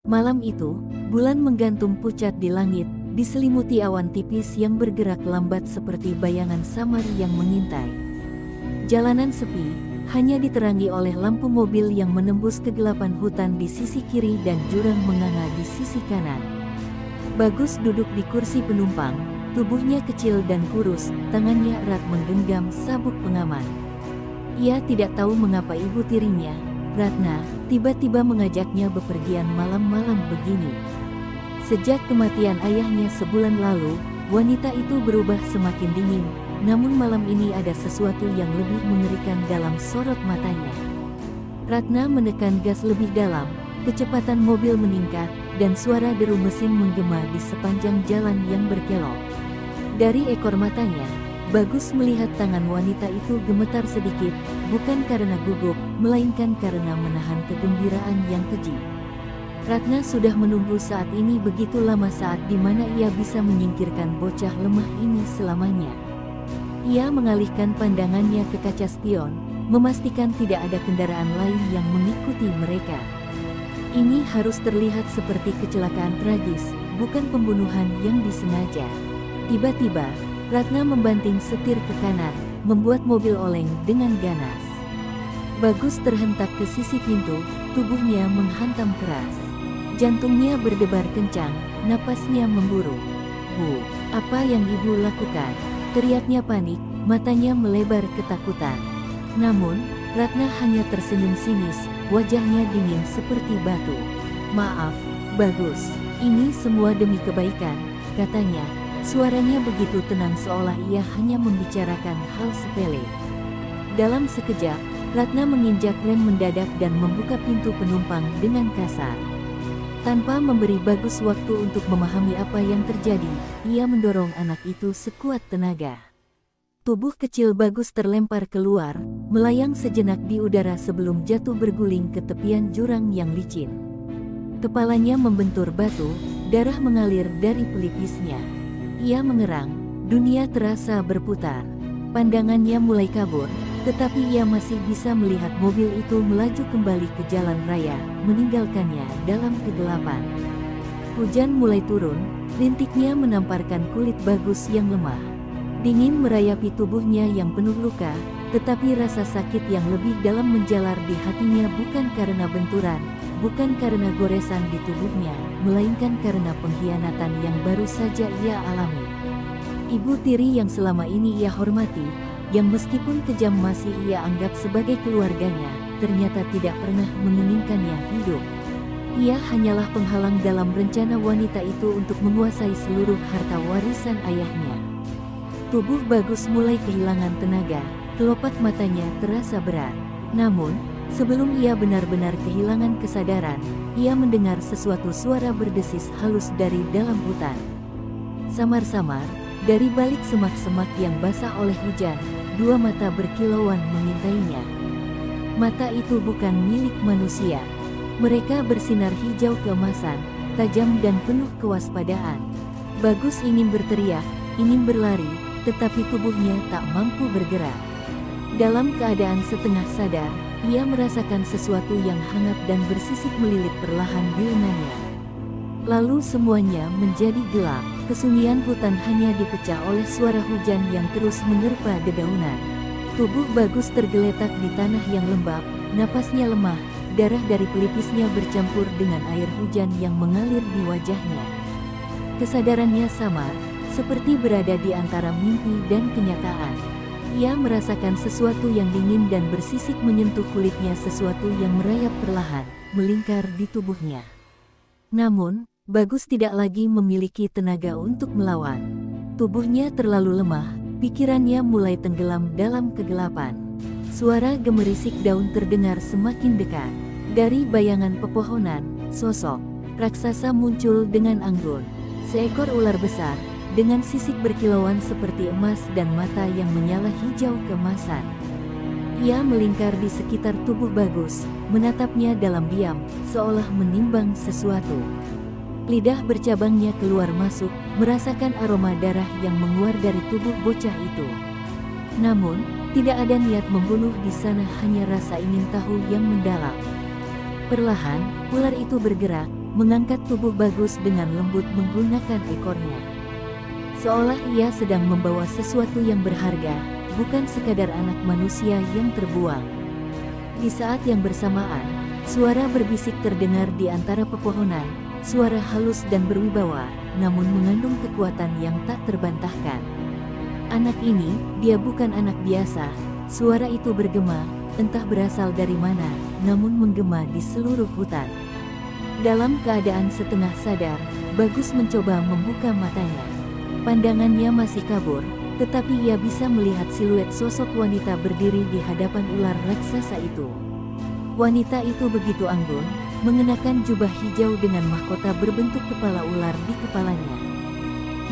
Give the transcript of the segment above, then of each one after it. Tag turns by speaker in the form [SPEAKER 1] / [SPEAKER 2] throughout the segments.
[SPEAKER 1] Malam itu, bulan menggantung pucat di langit, diselimuti awan tipis yang bergerak lambat seperti bayangan samar yang mengintai. Jalanan sepi, hanya diterangi oleh lampu mobil yang menembus kegelapan hutan di sisi kiri dan jurang menganga di sisi kanan. Bagus duduk di kursi penumpang, tubuhnya kecil dan kurus, tangannya erat menggenggam sabuk pengaman. Ia tidak tahu mengapa ibu tirinya, Ratna, tiba-tiba mengajaknya bepergian malam-malam begini. Sejak kematian ayahnya sebulan lalu, wanita itu berubah semakin dingin, namun malam ini ada sesuatu yang lebih mengerikan dalam sorot matanya. Ratna menekan gas lebih dalam, kecepatan mobil meningkat, dan suara deru mesin menggema di sepanjang jalan yang berkelok. Dari ekor matanya, Bagus melihat tangan wanita itu gemetar sedikit, bukan karena gugup, melainkan karena menahan kegembiraan yang keji. Ratna sudah menunggu saat ini begitu lama, saat di mana ia bisa menyingkirkan bocah lemah ini selamanya. Ia mengalihkan pandangannya ke kaca spion, memastikan tidak ada kendaraan lain yang mengikuti mereka. Ini harus terlihat seperti kecelakaan tragis, bukan pembunuhan yang disengaja. Tiba-tiba, Ratna membanting setir ke kanan, membuat mobil oleng dengan ganas. Bagus terhentak ke sisi pintu, tubuhnya menghantam keras. Jantungnya berdebar kencang, napasnya memburu. "Bu, apa yang ibu lakukan?" teriaknya panik, matanya melebar ketakutan. Namun, Ratna hanya tersenyum sinis, wajahnya dingin seperti batu. "Maaf, Bagus, ini semua demi kebaikan," katanya. Suaranya begitu tenang seolah ia hanya membicarakan hal sepele. Dalam sekejap, Ratna menginjak rem mendadak dan membuka pintu penumpang dengan kasar. Tanpa memberi Bagus waktu untuk memahami apa yang terjadi, ia mendorong anak itu sekuat tenaga. Tubuh kecil Bagus terlempar keluar, melayang sejenak di udara sebelum jatuh berguling ke tepian jurang yang licin. Kepalanya membentur batu, darah mengalir dari pelipisnya. Ia mengerang, dunia terasa berputar. Pandangannya mulai kabur, tetapi ia masih bisa melihat mobil itu melaju kembali ke jalan raya, meninggalkannya dalam kegelapan. Hujan mulai turun, rintiknya menamparkan kulit Bagus yang lemah. Dingin merayapi tubuhnya yang penuh luka, tetapi rasa sakit yang lebih dalam menjalar di hatinya bukan karena benturan, bukan karena goresan di tubuhnya, melainkan karena pengkhianatan yang baru saja ia alami. Ibu tiri yang selama ini ia hormati, yang meskipun kejam masih ia anggap sebagai keluarganya, ternyata tidak pernah menginginkannya hidup. Ia hanyalah penghalang dalam rencana wanita itu untuk menguasai seluruh harta warisan ayahnya. Tubuh Bagus mulai kehilangan tenaga, kelopak matanya terasa berat. Namun, sebelum ia benar-benar kehilangan kesadaran, ia mendengar sesuatu suara berdesis halus dari dalam hutan. Samar-samar, dari balik semak-semak yang basah oleh hujan, dua mata berkilauan mengintainya. Mata itu bukan milik manusia. Mereka bersinar hijau keemasan, tajam dan penuh kewaspadaan. Bagus ingin berteriak, ingin berlari, tetapi tubuhnya tak mampu bergerak. Dalam keadaan setengah sadar, ia merasakan sesuatu yang hangat dan bersisik melilit perlahan di lengannya. Lalu semuanya menjadi gelap, kesunyian hutan hanya dipecah oleh suara hujan yang terus menerpa dedaunan. Tubuh Bagus tergeletak di tanah yang lembab, napasnya lemah, darah dari pelipisnya bercampur dengan air hujan yang mengalir di wajahnya. Kesadarannya samar, seperti berada di antara mimpi dan kenyataan. Ia merasakan sesuatu yang dingin dan bersisik menyentuh kulitnya, sesuatu yang merayap perlahan, melingkar di tubuhnya. Namun, Bagus tidak lagi memiliki tenaga untuk melawan. Tubuhnya terlalu lemah, pikirannya mulai tenggelam dalam kegelapan. Suara gemerisik daun terdengar semakin dekat. Dari bayangan pepohonan, sosok raksasa muncul dengan anggun. Seekor ular besar, dengan sisik berkilauan seperti emas dan mata yang menyala hijau keemasan. Ia melingkar di sekitar tubuh Bagus, menatapnya dalam diam, seolah menimbang sesuatu. Lidah bercabangnya keluar masuk, merasakan aroma darah yang menguar dari tubuh bocah itu. Namun, tidak ada niat membunuh di sana, hanya rasa ingin tahu yang mendalam. Perlahan, ular itu bergerak, mengangkat tubuh Bagus dengan lembut menggunakan ekornya. Seolah ia sedang membawa sesuatu yang berharga, bukan sekadar anak manusia yang terbuang. Di saat yang bersamaan, suara berbisik terdengar di antara pepohonan, suara halus dan berwibawa, namun mengandung kekuatan yang tak terbantahkan. Anak ini, dia bukan anak biasa. Suara itu bergema, entah berasal dari mana, namun menggema di seluruh hutan. Dalam keadaan setengah sadar, Bagus mencoba membuka matanya. Pandangannya masih kabur, tetapi ia bisa melihat siluet sosok wanita berdiri di hadapan ular raksasa itu. Wanita itu begitu anggun, mengenakan jubah hijau dengan mahkota berbentuk kepala ular di kepalanya.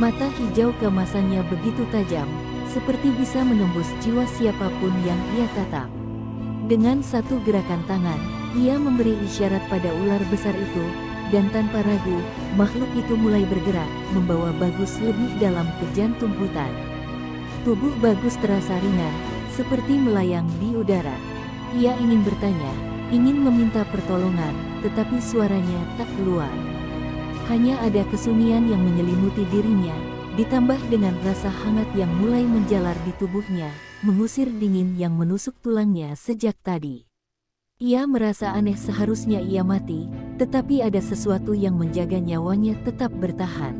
[SPEAKER 1] Mata hijau keemasannya begitu tajam, seperti bisa menembus jiwa siapapun yang ia tatap. Dengan satu gerakan tangan, ia memberi isyarat pada ular besar itu, dan tanpa ragu, makhluk itu mulai bergerak, membawa Bagus lebih dalam ke jantung hutan. Tubuh Bagus terasa ringan, seperti melayang di udara. Ia ingin bertanya, ingin meminta pertolongan, tetapi suaranya tak keluar. Hanya ada kesunyian yang menyelimuti dirinya, ditambah dengan rasa hangat yang mulai menjalar di tubuhnya, mengusir dingin yang menusuk tulangnya sejak tadi. Ia merasa aneh, seharusnya ia mati, tetapi ada sesuatu yang menjaga nyawanya tetap bertahan.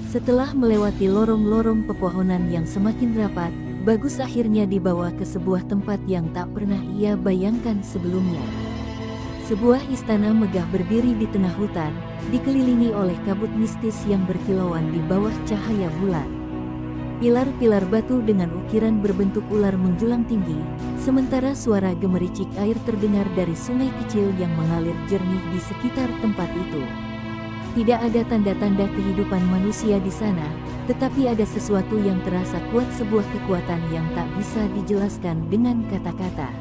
[SPEAKER 1] Setelah melewati lorong-lorong pepohonan yang semakin rapat, Bagus akhirnya dibawa ke sebuah tempat yang tak pernah ia bayangkan sebelumnya. Sebuah istana megah berdiri di tengah hutan, dikelilingi oleh kabut mistis yang berkilauan di bawah cahaya bulan. Pilar-pilar batu dengan ukiran berbentuk ular menjulang tinggi, sementara suara gemericik air terdengar dari sungai kecil yang mengalir jernih di sekitar tempat itu. Tidak ada tanda-tanda kehidupan manusia di sana, tetapi ada sesuatu yang terasa kuat, sebuah kekuatan yang tak bisa dijelaskan dengan kata-kata.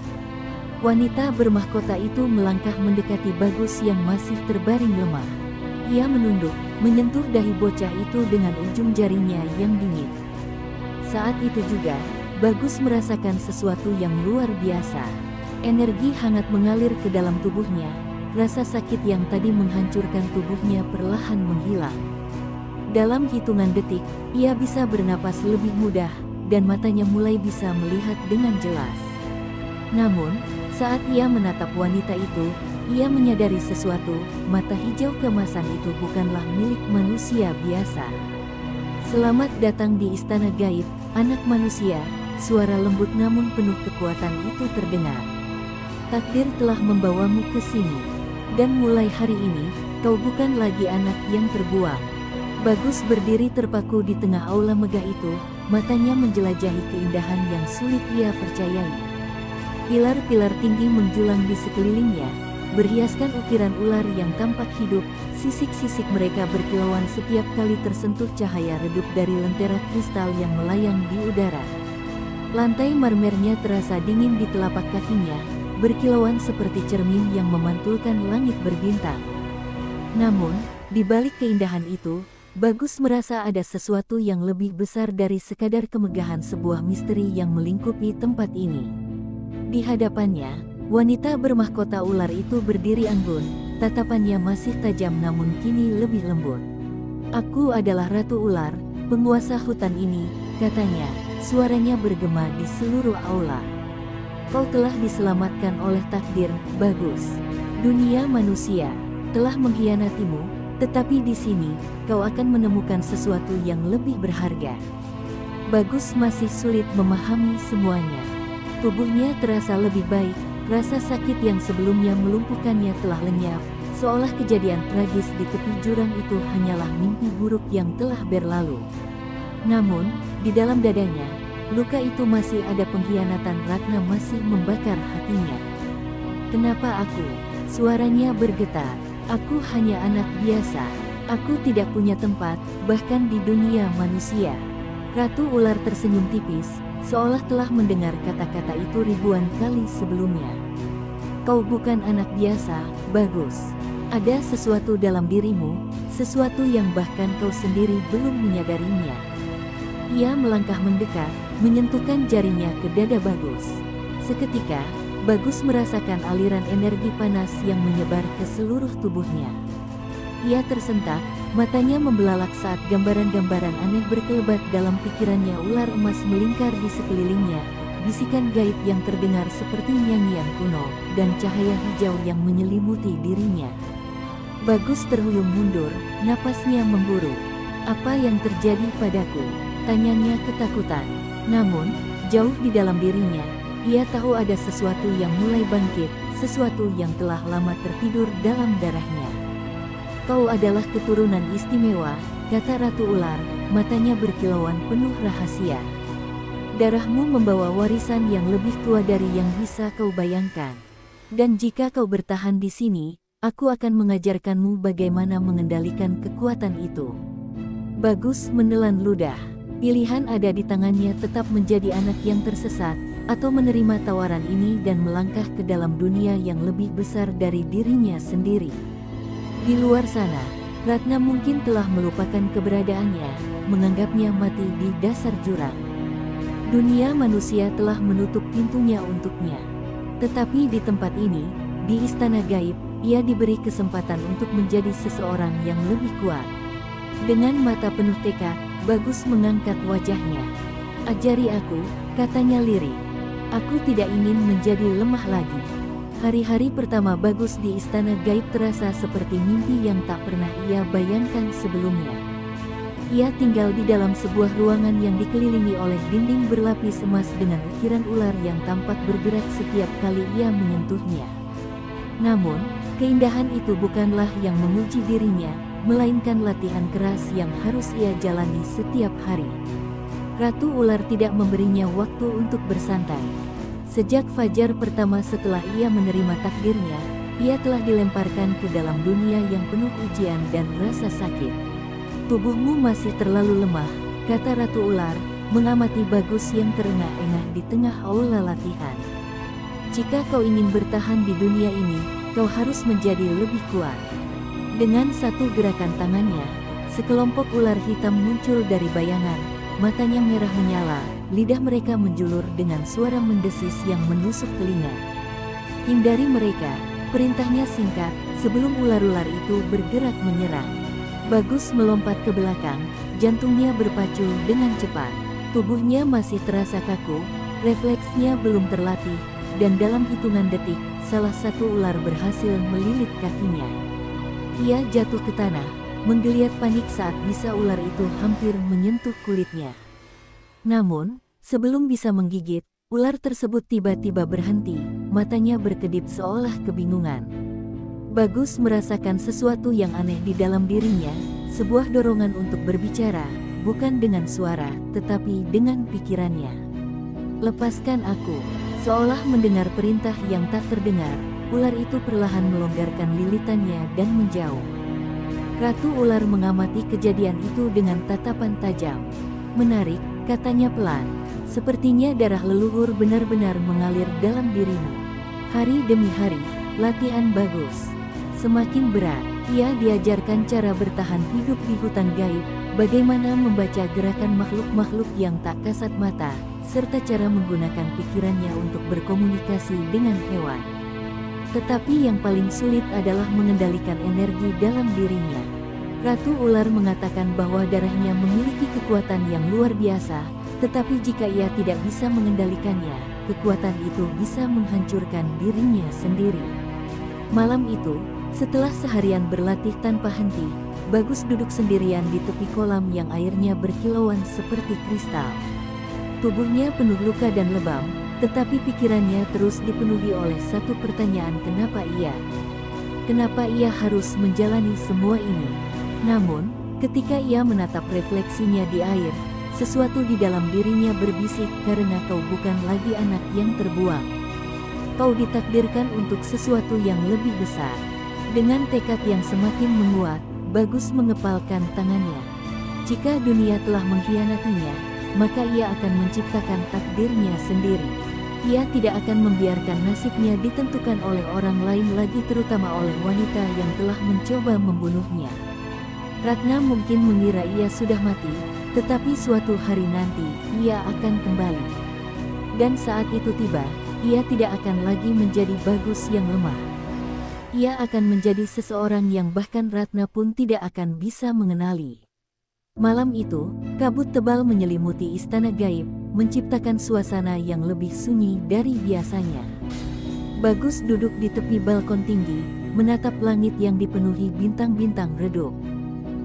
[SPEAKER 1] Wanita bermahkota itu melangkah mendekati Bagus yang masih terbaring lemah. Ia menunduk, menyentuh dahi bocah itu dengan ujung jarinya yang dingin. Saat itu juga, Bagus merasakan sesuatu yang luar biasa. Energi hangat mengalir ke dalam tubuhnya, rasa sakit yang tadi menghancurkan tubuhnya perlahan menghilang. Dalam hitungan detik, ia bisa bernapas lebih mudah, dan matanya mulai bisa melihat dengan jelas. Namun, saat ia menatap wanita itu, ia menyadari sesuatu, mata hijau keemasan itu bukanlah milik manusia biasa. Selamat datang di istana gaib, anak manusia, suara lembut namun penuh kekuatan itu terdengar. Takdir telah membawamu ke sini, dan mulai hari ini, kau bukan lagi anak yang terbuang. Bagus berdiri terpaku di tengah aula megah itu, matanya menjelajahi keindahan yang sulit ia percayai. Pilar-pilar tinggi menjulang di sekelilingnya, berhiaskan ukiran ular yang tampak hidup, sisik-sisik mereka berkilauan setiap kali tersentuh cahaya redup dari lentera kristal yang melayang di udara. Lantai marmernya terasa dingin di telapak kakinya, berkilauan seperti cermin yang memantulkan langit berbintang. Namun, di balik keindahan itu, Bagus merasa ada sesuatu yang lebih besar dari sekadar kemegahan, sebuah misteri yang melingkupi tempat ini. Di hadapannya, wanita bermahkota ular itu berdiri anggun, tatapannya masih tajam namun kini lebih lembut. Aku adalah Ratu Ular, penguasa hutan ini, katanya, suaranya bergema di seluruh aula. Kau telah diselamatkan oleh takdir, Bagus. Dunia manusia telah mengkhianatimu, tetapi di sini, kau akan menemukan sesuatu yang lebih berharga. Bagus masih sulit memahami semuanya. Tubuhnya terasa lebih baik. Rasa sakit yang sebelumnya melumpuhkannya telah lenyap, seolah kejadian tragis di tepi jurang itu hanyalah mimpi buruk yang telah berlalu. Namun, di dalam dadanya, luka itu masih ada, pengkhianatan Ratna masih membakar hatinya. Kenapa aku? Suaranya bergetar. Aku hanya anak biasa. Aku tidak punya tempat, bahkan di dunia manusia. Ratu Ular tersenyum tipis, seolah telah mendengar kata-kata itu ribuan kali sebelumnya. Kau bukan anak biasa, Bagus. Ada sesuatu dalam dirimu, sesuatu yang bahkan kau sendiri belum menyadarinya. Ia melangkah mendekat, menyentuhkan jarinya ke dada Bagus. Seketika, Bagus merasakan aliran energi panas yang menyebar ke seluruh tubuhnya. Ia tersentak, matanya membelalak saat gambaran-gambaran aneh berkelebat dalam pikirannya. Ular emas melingkar di sekelilingnya, bisikan gaib yang terdengar seperti nyanyian kuno, dan cahaya hijau yang menyelimuti dirinya. Bagus terhuyung mundur, napasnya memburu. "Apa yang terjadi padaku?" tanyanya ketakutan. Namun, jauh di dalam dirinya, ia tahu ada sesuatu yang mulai bangkit, sesuatu yang telah lama tertidur dalam darahnya. "Kau adalah keturunan istimewa," kata Ratu Ular, matanya berkilauan penuh rahasia. "Darahmu membawa warisan yang lebih tua dari yang bisa kau bayangkan. Dan jika kau bertahan di sini, aku akan mengajarkanmu bagaimana mengendalikan kekuatan itu." Bagus menelan ludah. Pilihan ada di tangannya: tetap menjadi anak yang tersesat, atau menerima tawaran ini dan melangkah ke dalam dunia yang lebih besar dari dirinya sendiri. Di luar sana, Ratna mungkin telah melupakan keberadaannya, menganggapnya mati di dasar jurang. Dunia manusia telah menutup pintunya untuknya. Tetapi di tempat ini, di istana gaib, ia diberi kesempatan untuk menjadi seseorang yang lebih kuat. Dengan mata penuh tekad, Bagus mengangkat wajahnya. "Ajari aku," katanya lirih. "Aku tidak ingin menjadi lemah lagi." Hari-hari pertama Bagus di istana gaib terasa seperti mimpi yang tak pernah ia bayangkan sebelumnya. Ia tinggal di dalam sebuah ruangan yang dikelilingi oleh dinding berlapis emas dengan ukiran ular yang tampak bergerak setiap kali ia menyentuhnya. Namun, keindahan itu bukanlah yang menguji dirinya, melainkan latihan keras yang harus ia jalani setiap hari. Ratu Ular tidak memberinya waktu untuk bersantai. Sejak fajar pertama setelah ia menerima takdirnya, ia telah dilemparkan ke dalam dunia yang penuh ujian dan rasa sakit. "Tubuhmu masih terlalu lemah," kata Ratu Ular, mengamati Bagus yang terengah-engah di tengah aula latihan. "Jika kau ingin bertahan di dunia ini, kau harus menjadi lebih kuat." Dengan satu gerakan tangannya, sekelompok ular hitam muncul dari bayangan, matanya merah menyala, lidah mereka menjulur dengan suara mendesis yang menusuk telinga. "Hindari mereka," perintahnya singkat, sebelum ular-ular itu bergerak menyerang. Bagus melompat ke belakang, jantungnya berpacu dengan cepat. Tubuhnya masih terasa kaku, refleksnya belum terlatih, dan dalam hitungan detik, salah satu ular berhasil melilit kakinya. Ia jatuh ke tanah, menggeliat panik saat bisa ular itu hampir menyentuh kulitnya. Namun, sebelum bisa menggigit, ular tersebut tiba-tiba berhenti, matanya berkedip seolah kebingungan. Bagus merasakan sesuatu yang aneh di dalam dirinya, sebuah dorongan untuk berbicara, bukan dengan suara, tetapi dengan pikirannya. "Lepaskan aku." Seolah mendengar perintah yang tak terdengar, ular itu perlahan melonggarkan lilitannya dan menjauh. Ratu Ular mengamati kejadian itu dengan tatapan tajam. "Menarik," katanya pelan. "Sepertinya darah leluhur benar-benar mengalir dalam dirimu." Hari demi hari, latihan Bagus semakin berat. Ia diajarkan cara bertahan hidup di hutan gaib, bagaimana membaca gerakan makhluk-makhluk yang tak kasat mata, serta cara menggunakan pikirannya untuk berkomunikasi dengan hewan. Tetapi yang paling sulit adalah mengendalikan energi dalam dirinya. Ratu Ular mengatakan bahwa darahnya memiliki kekuatan yang luar biasa, tetapi jika ia tidak bisa mengendalikannya, kekuatan itu bisa menghancurkan dirinya sendiri. Malam itu, setelah seharian berlatih tanpa henti, Bagus duduk sendirian di tepi kolam yang airnya berkilauan seperti kristal. Tubuhnya penuh luka dan lebam, tetapi pikirannya terus dipenuhi oleh satu pertanyaan: Kenapa ia harus menjalani semua ini? Namun, ketika ia menatap refleksinya di air, sesuatu di dalam dirinya berbisik, "Karena kau bukan lagi anak yang terbuang. Kau ditakdirkan untuk sesuatu yang lebih besar." Dengan tekad yang semakin menguat, Bagus mengepalkan tangannya. Jika dunia telah mengkhianatinya, maka ia akan menciptakan takdirnya sendiri. Ia tidak akan membiarkan nasibnya ditentukan oleh orang lain lagi, terutama oleh wanita yang telah mencoba membunuhnya. Ratna mungkin mengira ia sudah mati, tetapi suatu hari nanti, ia akan kembali. Dan saat itu tiba, ia tidak akan lagi menjadi Bagus yang lemah. ia akan menjadi seseorang yang bahkan Ratna pun tidak akan bisa mengenali. Malam itu, kabut tebal menyelimuti istana gaib, menciptakan suasana yang lebih sunyi dari biasanya. Bagus duduk di tepi balkon tinggi, menatap langit yang dipenuhi bintang-bintang redup.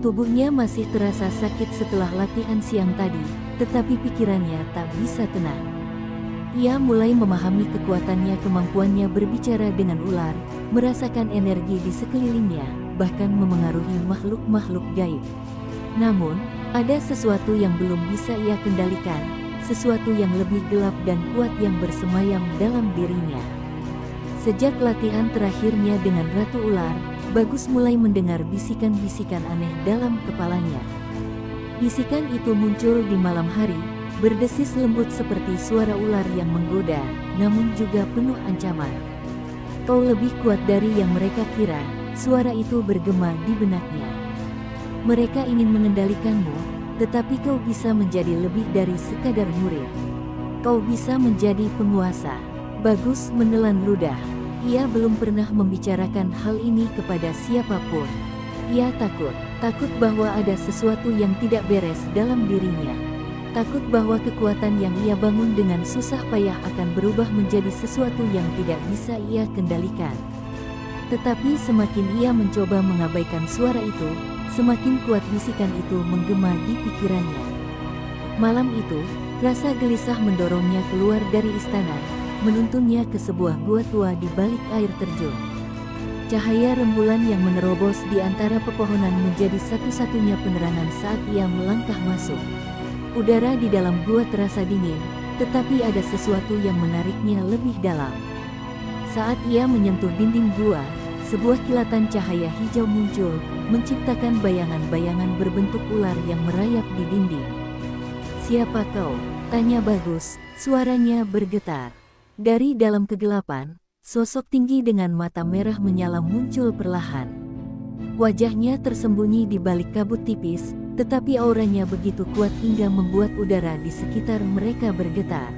[SPEAKER 1] Tubuhnya masih terasa sakit setelah latihan siang tadi, tetapi pikirannya tak bisa tenang. Ia mulai memahami kekuatannya, kemampuannya berbicara dengan ular, merasakan energi di sekelilingnya, bahkan memengaruhi makhluk-makhluk gaib. Namun, ada sesuatu yang belum bisa ia kendalikan, sesuatu yang lebih gelap dan kuat yang bersemayam dalam dirinya. Sejak latihan terakhirnya dengan Ratu Ular, Bagus mulai mendengar bisikan-bisikan aneh dalam kepalanya. Bisikan itu muncul di malam hari, berdesis lembut seperti suara ular yang menggoda, namun juga penuh ancaman. Kau lebih kuat dari yang mereka kira, suara itu bergema di benaknya. Mereka ingin mengendalikanmu, tetapi kau bisa menjadi lebih dari sekadar murid. Kau bisa menjadi penguasa. Bagus menelan ludah. Ia belum pernah membicarakan hal ini kepada siapapun. Ia takut bahwa ada sesuatu yang tidak beres dalam dirinya. Takut bahwa kekuatan yang ia bangun dengan susah payah akan berubah menjadi sesuatu yang tidak bisa ia kendalikan. Tetapi semakin ia mencoba mengabaikan suara itu, semakin kuat bisikan itu menggema di pikirannya. Malam itu, rasa gelisah mendorongnya keluar dari istana, menuntunnya ke sebuah gua tua di balik air terjun. Cahaya rembulan yang menerobos di antara pepohonan menjadi satu-satunya penerangan saat ia melangkah masuk. Udara di dalam gua terasa dingin, tetapi ada sesuatu yang menariknya lebih dalam. Saat ia menyentuh dinding gua, sebuah kilatan cahaya hijau muncul, menciptakan bayangan-bayangan berbentuk ular yang merayap di dinding. "Siapa kau?" tanya Bagus, suaranya bergetar. Dari dalam kegelapan, sosok tinggi dengan mata merah menyala muncul perlahan. Wajahnya tersembunyi di balik kabut tipis, tetapi auranya begitu kuat hingga membuat udara di sekitar mereka bergetar.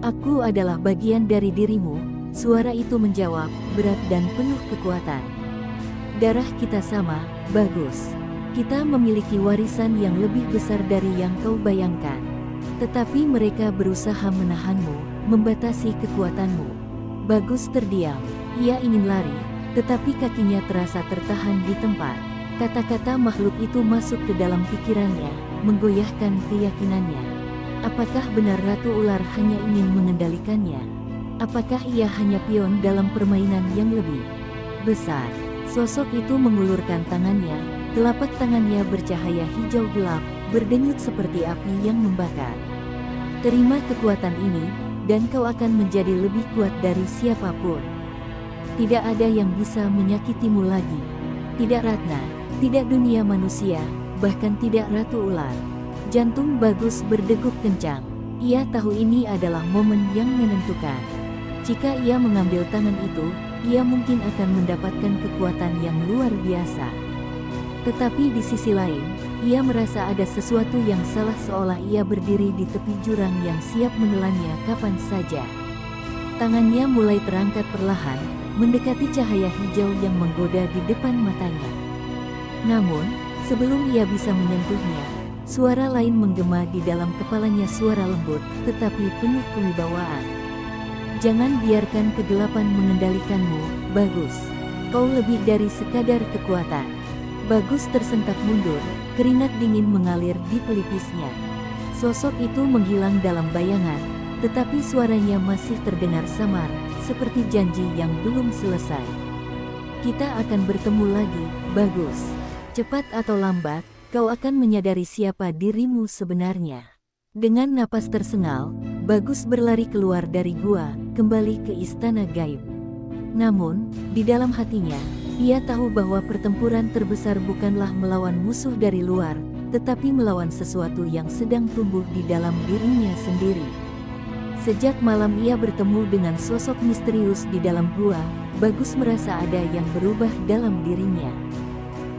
[SPEAKER 1] "Aku adalah bagian dari dirimu," suara itu menjawab, berat dan penuh kekuatan. "Darah kita sama, Bagus. Kita memiliki warisan yang lebih besar dari yang kau bayangkan. Tetapi mereka berusaha menahanmu, membatasi kekuatanmu." Bagus terdiam. Ia ingin lari, tetapi kakinya terasa tertahan di tempat. Kata-kata makhluk itu masuk ke dalam pikirannya, menggoyahkan keyakinannya. Apakah benar Ratu Ular hanya ingin mengendalikannya? Apakah ia hanya pion dalam permainan yang lebih besar? Sosok itu mengulurkan tangannya, telapak tangannya bercahaya hijau gelap, berdenyut seperti api yang membakar. "Terima kekuatan ini, dan kau akan menjadi lebih kuat dari siapapun. Tidak ada yang bisa menyakitimu lagi. Tidak Ratna, tidak dunia manusia, bahkan tidak Ratu Ular." Jantung Bagus berdegup kencang. Ia tahu ini adalah momen yang menentukan. Jika ia mengambil tangan itu, ia mungkin akan mendapatkan kekuatan yang luar biasa. Tetapi di sisi lain, ia merasa ada sesuatu yang salah, seolah ia berdiri di tepi jurang yang siap menelannya kapan saja. Tangannya mulai terangkat perlahan, mendekati cahaya hijau yang menggoda di depan matanya. Namun, sebelum ia bisa menyentuhnya, suara lain menggema di dalam kepalanya, suara lembut, tetapi penuh kewibawaan. "Jangan biarkan kegelapan mengendalikanmu, Bagus. Kau lebih dari sekadar kekuatan." Bagus tersentak mundur, keringat dingin mengalir di pelipisnya. Sosok itu menghilang dalam bayangan, tetapi suaranya masih terdengar samar, seperti janji yang belum selesai. "Kita akan bertemu lagi, Bagus. Cepat atau lambat, kau akan menyadari siapa dirimu sebenarnya." Dengan napas tersengal, Bagus berlari keluar dari gua, kembali ke istana gaib. Namun, di dalam hatinya, ia tahu bahwa pertempuran terbesar bukanlah melawan musuh dari luar, tetapi melawan sesuatu yang sedang tumbuh di dalam dirinya sendiri. Sejak malam ia bertemu dengan sosok misterius di dalam gua, Bagus merasa ada yang berubah dalam dirinya.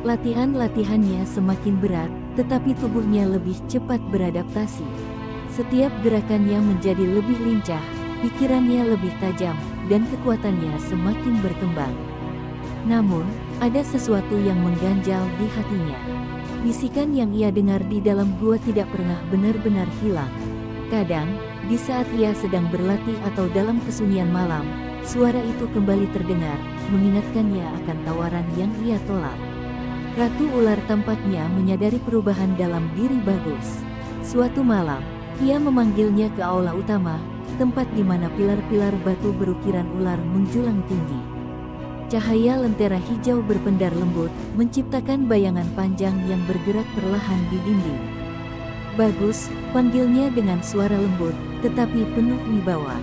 [SPEAKER 1] Latihan-latihannya semakin berat, tetapi tubuhnya lebih cepat beradaptasi. Setiap gerakannya menjadi lebih lincah, pikirannya lebih tajam, dan kekuatannya semakin berkembang. Namun, ada sesuatu yang mengganjal di hatinya. Bisikan yang ia dengar di dalam gua tidak pernah benar-benar hilang. Kadang, di saat ia sedang berlatih atau dalam kesunyian malam, suara itu kembali terdengar, mengingatkannya akan tawaran yang ia tolak. Ratu Ular tampaknya menyadari perubahan dalam diri Bagus. Suatu malam, ia memanggilnya ke aula utama, tempat di mana pilar-pilar batu berukiran ular menjulang tinggi. Cahaya lentera hijau berpendar lembut, menciptakan bayangan panjang yang bergerak perlahan di dinding. Bagus, panggilnya dengan suara lembut, tetapi penuh wibawa.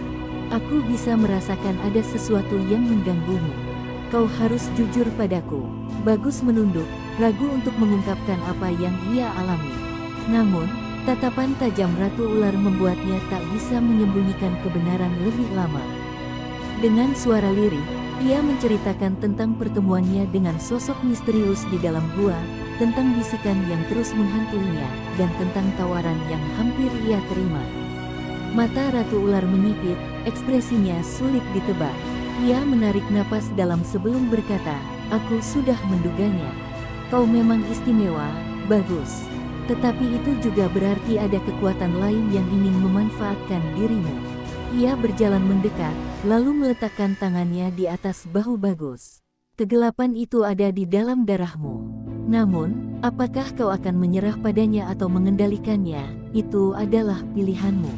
[SPEAKER 1] Aku bisa merasakan ada sesuatu yang mengganggumu. Kau harus jujur padaku. Bagus menunduk, ragu untuk mengungkapkan apa yang ia alami. Namun, tatapan tajam Ratu Ular membuatnya tak bisa menyembunyikan kebenaran lebih lama. Dengan suara lirih, ia menceritakan tentang pertemuannya dengan sosok misterius di dalam gua, tentang bisikan yang terus menghantuinya, dan tentang tawaran yang hampir ia terima. Mata Ratu Ular menyipit, ekspresinya sulit ditebak. Ia menarik napas dalam sebelum berkata, "Aku sudah menduganya. Kau memang istimewa, Bagus. Tetapi itu juga berarti ada kekuatan lain yang ingin memanfaatkan dirimu." Ia berjalan mendekat, lalu meletakkan tangannya di atas bahu Bagus. "Kegelapan itu ada di dalam darahmu. Namun, apakah kau akan menyerah padanya atau mengendalikannya? Itu adalah pilihanmu."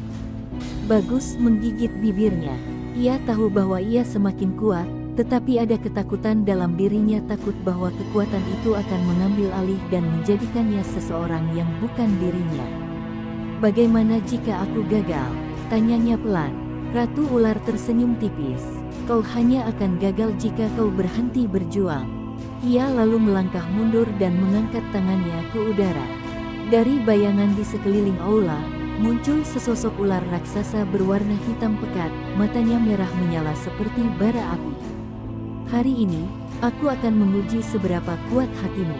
[SPEAKER 1] Bagus menggigit bibirnya. Ia tahu bahwa ia semakin kuat, tetapi ada ketakutan dalam dirinya, takut bahwa kekuatan itu akan mengambil alih dan menjadikannya seseorang yang bukan dirinya. "Bagaimana jika aku gagal?" tanyanya pelan. Ratu Ular tersenyum tipis. "Kau hanya akan gagal jika kau berhenti berjuang." Ia lalu melangkah mundur dan mengangkat tangannya ke udara. Dari bayangan di sekeliling aula, muncul sesosok ular raksasa berwarna hitam pekat, matanya merah menyala seperti bara api. "Hari ini, aku akan menguji seberapa kuat hatimu.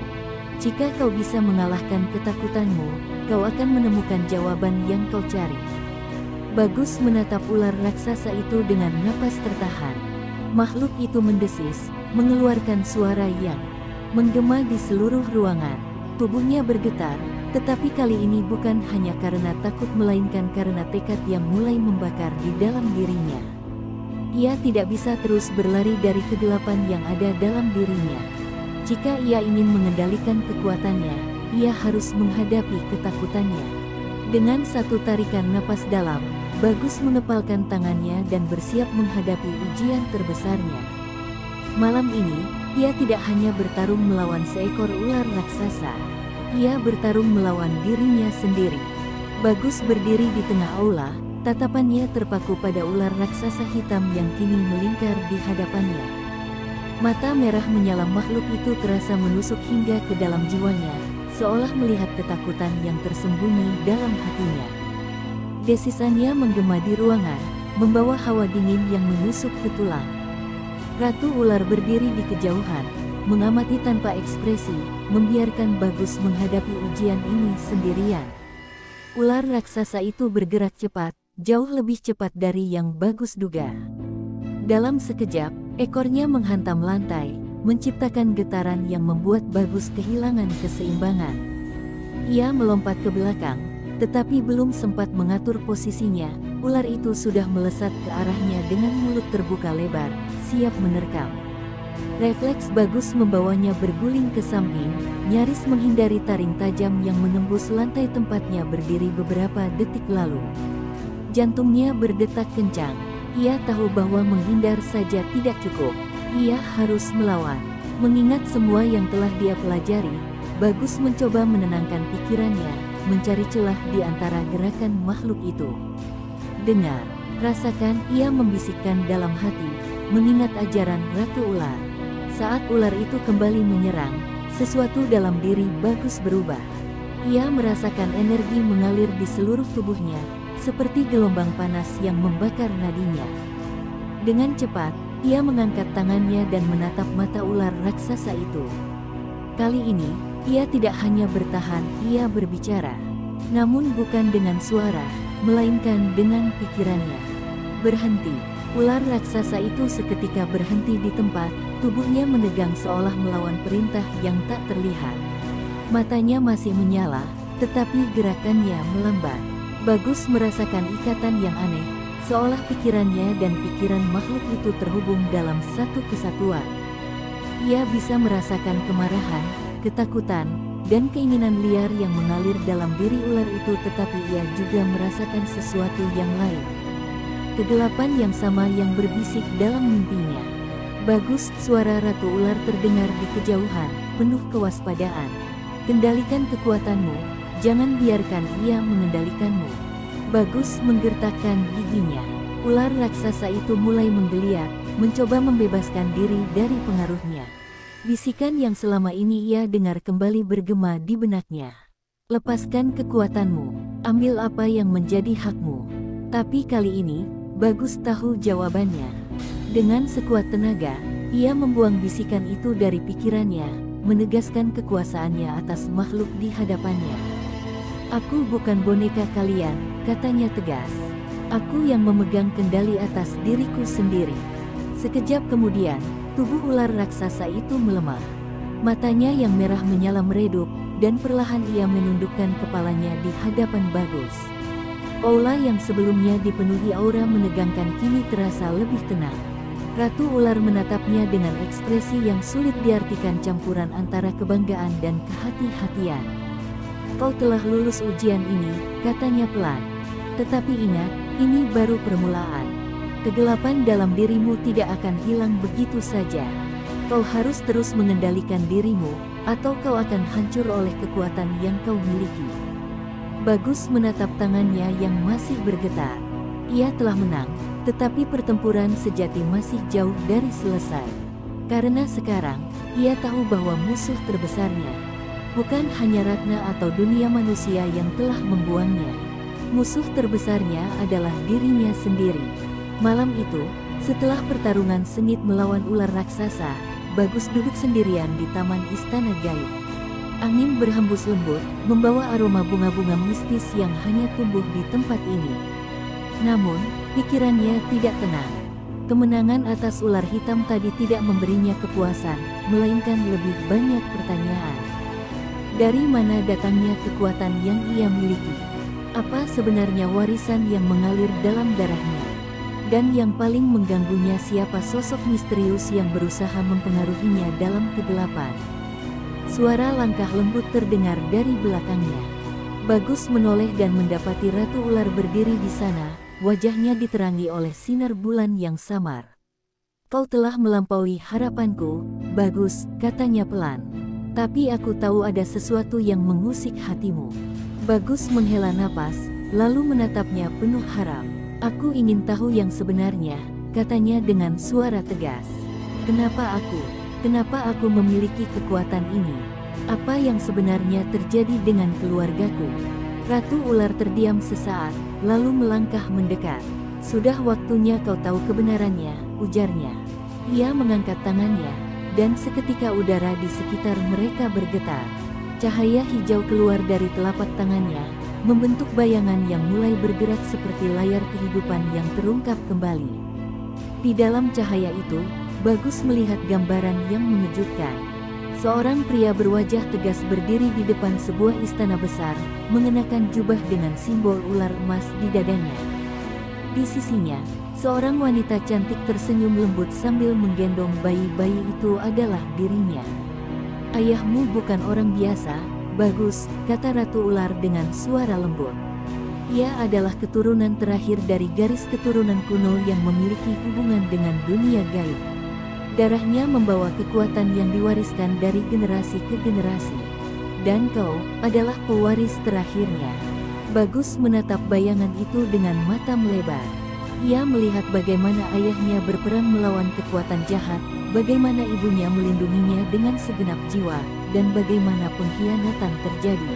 [SPEAKER 1] Jika kau bisa mengalahkan ketakutanmu, kau akan menemukan jawaban yang kau cari." Bagus menatap ular raksasa itu dengan napas tertahan. Makhluk itu mendesis, mengeluarkan suara yang menggema di seluruh ruangan. Tubuhnya bergetar, tetapi kali ini bukan hanya karena takut melainkan karena tekad yang mulai membakar di dalam dirinya. Ia tidak bisa terus berlari dari kegelapan yang ada dalam dirinya. Jika ia ingin mengendalikan kekuatannya, ia harus menghadapi ketakutannya. Dengan satu tarikan napas dalam, Bagus mengepalkan tangannya dan bersiap menghadapi ujian terbesarnya. Malam ini, ia tidak hanya bertarung melawan seekor ular raksasa. Ia bertarung melawan dirinya sendiri. Bagus berdiri di tengah aula, tatapannya terpaku pada ular raksasa hitam yang kini melingkar di hadapannya. Mata merah menyala makhluk itu terasa menusuk hingga ke dalam jiwanya, seolah melihat ketakutan yang tersembunyi dalam hatinya. Desisannya menggema di ruangan, membawa hawa dingin yang menusuk ke tulang. Ratu Ular berdiri di kejauhan, mengamati tanpa ekspresi, membiarkan Bagus menghadapi ujian ini sendirian. Ular raksasa itu bergerak cepat, jauh lebih cepat dari yang Bagus duga. Dalam sekejap, ekornya menghantam lantai, menciptakan getaran yang membuat Bagus kehilangan keseimbangan. Ia melompat ke belakang, tetapi belum sempat mengatur posisinya, ular itu sudah melesat ke arahnya dengan mulut terbuka lebar, siap menerkam. Refleks Bagus membawanya berguling ke samping, nyaris menghindari taring tajam yang menembus lantai tempatnya berdiri beberapa detik lalu. Jantungnya berdetak kencang. Ia tahu bahwa menghindar saja tidak cukup. Ia harus melawan. Mengingat semua yang telah dia pelajari, Bagus mencoba menenangkan pikirannya, mencari celah di antara gerakan makhluk itu. "Dengar, rasakan," ia membisikkan dalam hati, mengingat ajaran Ratu Ular. Saat ular itu kembali menyerang, sesuatu dalam diri Bagus berubah. Ia merasakan energi mengalir di seluruh tubuhnya, seperti gelombang panas yang membakar nadinya. Dengan cepat, ia mengangkat tangannya dan menatap mata ular raksasa itu. Kali ini, ia tidak hanya bertahan, ia berbicara. Namun bukan dengan suara, melainkan dengan pikirannya. "Berhenti." Ular raksasa itu seketika berhenti di tempat, Tubuhnya menegang seolah melawan perintah yang tak terlihat. Matanya masih menyala, tetapi gerakannya melambat. Bagus merasakan ikatan yang aneh, seolah pikirannya dan pikiran makhluk itu terhubung dalam satu kesatuan. Ia bisa merasakan kemarahan, ketakutan, dan keinginan liar yang mengalir dalam diri ular itu, tetapi ia juga merasakan sesuatu yang lain. Kegelapan yang sama yang berbisik dalam mimpinya. Bagus, suara ratu ular terdengar di kejauhan, penuh kewaspadaan. Kendalikan kekuatanmu, jangan biarkan ia mengendalikanmu. Bagus menggertakkan giginya. Ular raksasa itu mulai menggeliat, mencoba membebaskan diri dari pengaruhnya. Bisikan yang selama ini ia dengar kembali bergema di benaknya. Lepaskan kekuatanmu, ambil apa yang menjadi hakmu. Tapi kali ini, Bagus tahu jawabannya. Dengan sekuat tenaga, ia membuang bisikan itu dari pikirannya, menegaskan kekuasaannya atas makhluk di hadapannya. Aku bukan boneka kalian, katanya tegas. Aku yang memegang kendali atas diriku sendiri. Sekejap kemudian, tubuh ular raksasa itu melemah. Matanya yang merah menyala meredup, dan perlahan ia menundukkan kepalanya di hadapan Bagus. Aula yang sebelumnya dipenuhi aura menegangkan kini terasa lebih tenang. Ratu ular menatapnya dengan ekspresi yang sulit diartikan, campuran antara kebanggaan dan kehati-hatian. Kau telah lulus ujian ini, katanya pelan. Tetapi ingat, ini baru permulaan. Kegelapan dalam dirimu tidak akan hilang begitu saja. Kau harus terus mengendalikan dirimu, atau kau akan hancur oleh kekuatan yang kau miliki. Bagus menatap tangannya yang masih bergetar. Ia telah menang, tetapi pertempuran sejati masih jauh dari selesai. Karena sekarang, ia tahu bahwa musuh terbesarnya bukan hanya Ratna atau dunia manusia yang telah membuangnya. Musuh terbesarnya adalah dirinya sendiri. Malam itu, setelah pertarungan sengit melawan ular raksasa, Bagus duduk sendirian di taman istana gaib. Angin berhembus lembut, membawa aroma bunga-bunga mistis yang hanya tumbuh di tempat ini. Namun, pikirannya tidak tenang. Kemenangan atas ular hitam tadi tidak memberinya kepuasan, melainkan lebih banyak pertanyaan. Dari mana datangnya kekuatan yang ia miliki? Apa sebenarnya warisan yang mengalir dalam darahnya? Dan yang paling mengganggunya, siapa sosok misterius yang berusaha mempengaruhinya dalam kegelapan? Suara langkah lembut terdengar dari belakangnya. Bagus menoleh dan mendapati Ratu Ular berdiri di sana, wajahnya diterangi oleh sinar bulan yang samar. Kau telah melampaui harapanku, Bagus, katanya pelan. Tapi aku tahu ada sesuatu yang mengusik hatimu. Bagus menghela napas, lalu menatapnya penuh harap. Aku ingin tahu yang sebenarnya, katanya dengan suara tegas. Kenapa aku? Kenapa aku memiliki kekuatan ini? Apa yang sebenarnya terjadi dengan keluargaku? Ratu Ular terdiam sesaat, lalu melangkah mendekat. Sudah waktunya kau tahu kebenarannya, ujarnya. Ia mengangkat tangannya, dan seketika udara di sekitar mereka bergetar. Cahaya hijau keluar dari telapak tangannya, membentuk bayangan yang mulai bergerak seperti layar kehidupan yang terungkap kembali. Di dalam cahaya itu, Bagus melihat gambaran yang mengejutkan. Seorang pria berwajah tegas berdiri di depan sebuah istana besar, mengenakan jubah dengan simbol ular emas di dadanya. Di sisinya, seorang wanita cantik tersenyum lembut sambil menggendong bayi-bayi. Itu adalah dirinya. Ayahmu bukan orang biasa, Bagus, kata Ratu Ular dengan suara lembut. Ia adalah keturunan terakhir dari garis keturunan kuno yang memiliki hubungan dengan dunia gaib. Darahnya membawa kekuatan yang diwariskan dari generasi ke generasi. Dan kau adalah pewaris terakhirnya. Bagus menatap bayangan itu dengan mata melebar. Ia melihat bagaimana ayahnya berperang melawan kekuatan jahat, bagaimana ibunya melindunginya dengan segenap jiwa, dan bagaimana pengkhianatan terjadi.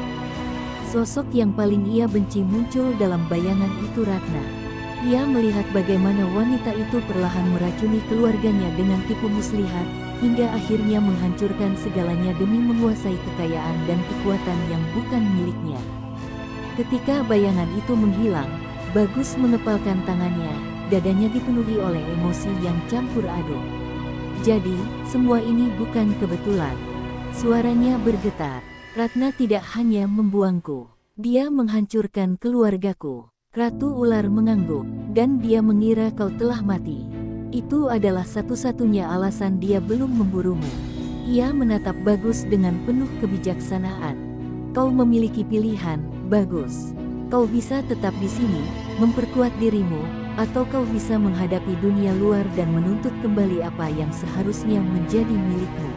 [SPEAKER 1] Sosok yang paling ia benci muncul dalam bayangan itu, Ratna. Ia melihat bagaimana wanita itu perlahan meracuni keluarganya dengan tipu muslihat, hingga akhirnya menghancurkan segalanya demi menguasai kekayaan dan kekuatan yang bukan miliknya. Ketika bayangan itu menghilang, Bagus mengepalkan tangannya, dadanya dipenuhi oleh emosi yang campur aduk. Jadi, semua ini bukan kebetulan. Suaranya bergetar. Ratna tidak hanya membuangku. Dia menghancurkan keluargaku. Ratu Ular mengangguk, dan dia mengira kau telah mati. Itu adalah satu-satunya alasan dia belum memburumu. Ia menatap Bagus dengan penuh kebijaksanaan. Kau memiliki pilihan, Bagus. Kau bisa tetap di sini, memperkuat dirimu, atau kau bisa menghadapi dunia luar dan menuntut kembali apa yang seharusnya menjadi milikmu.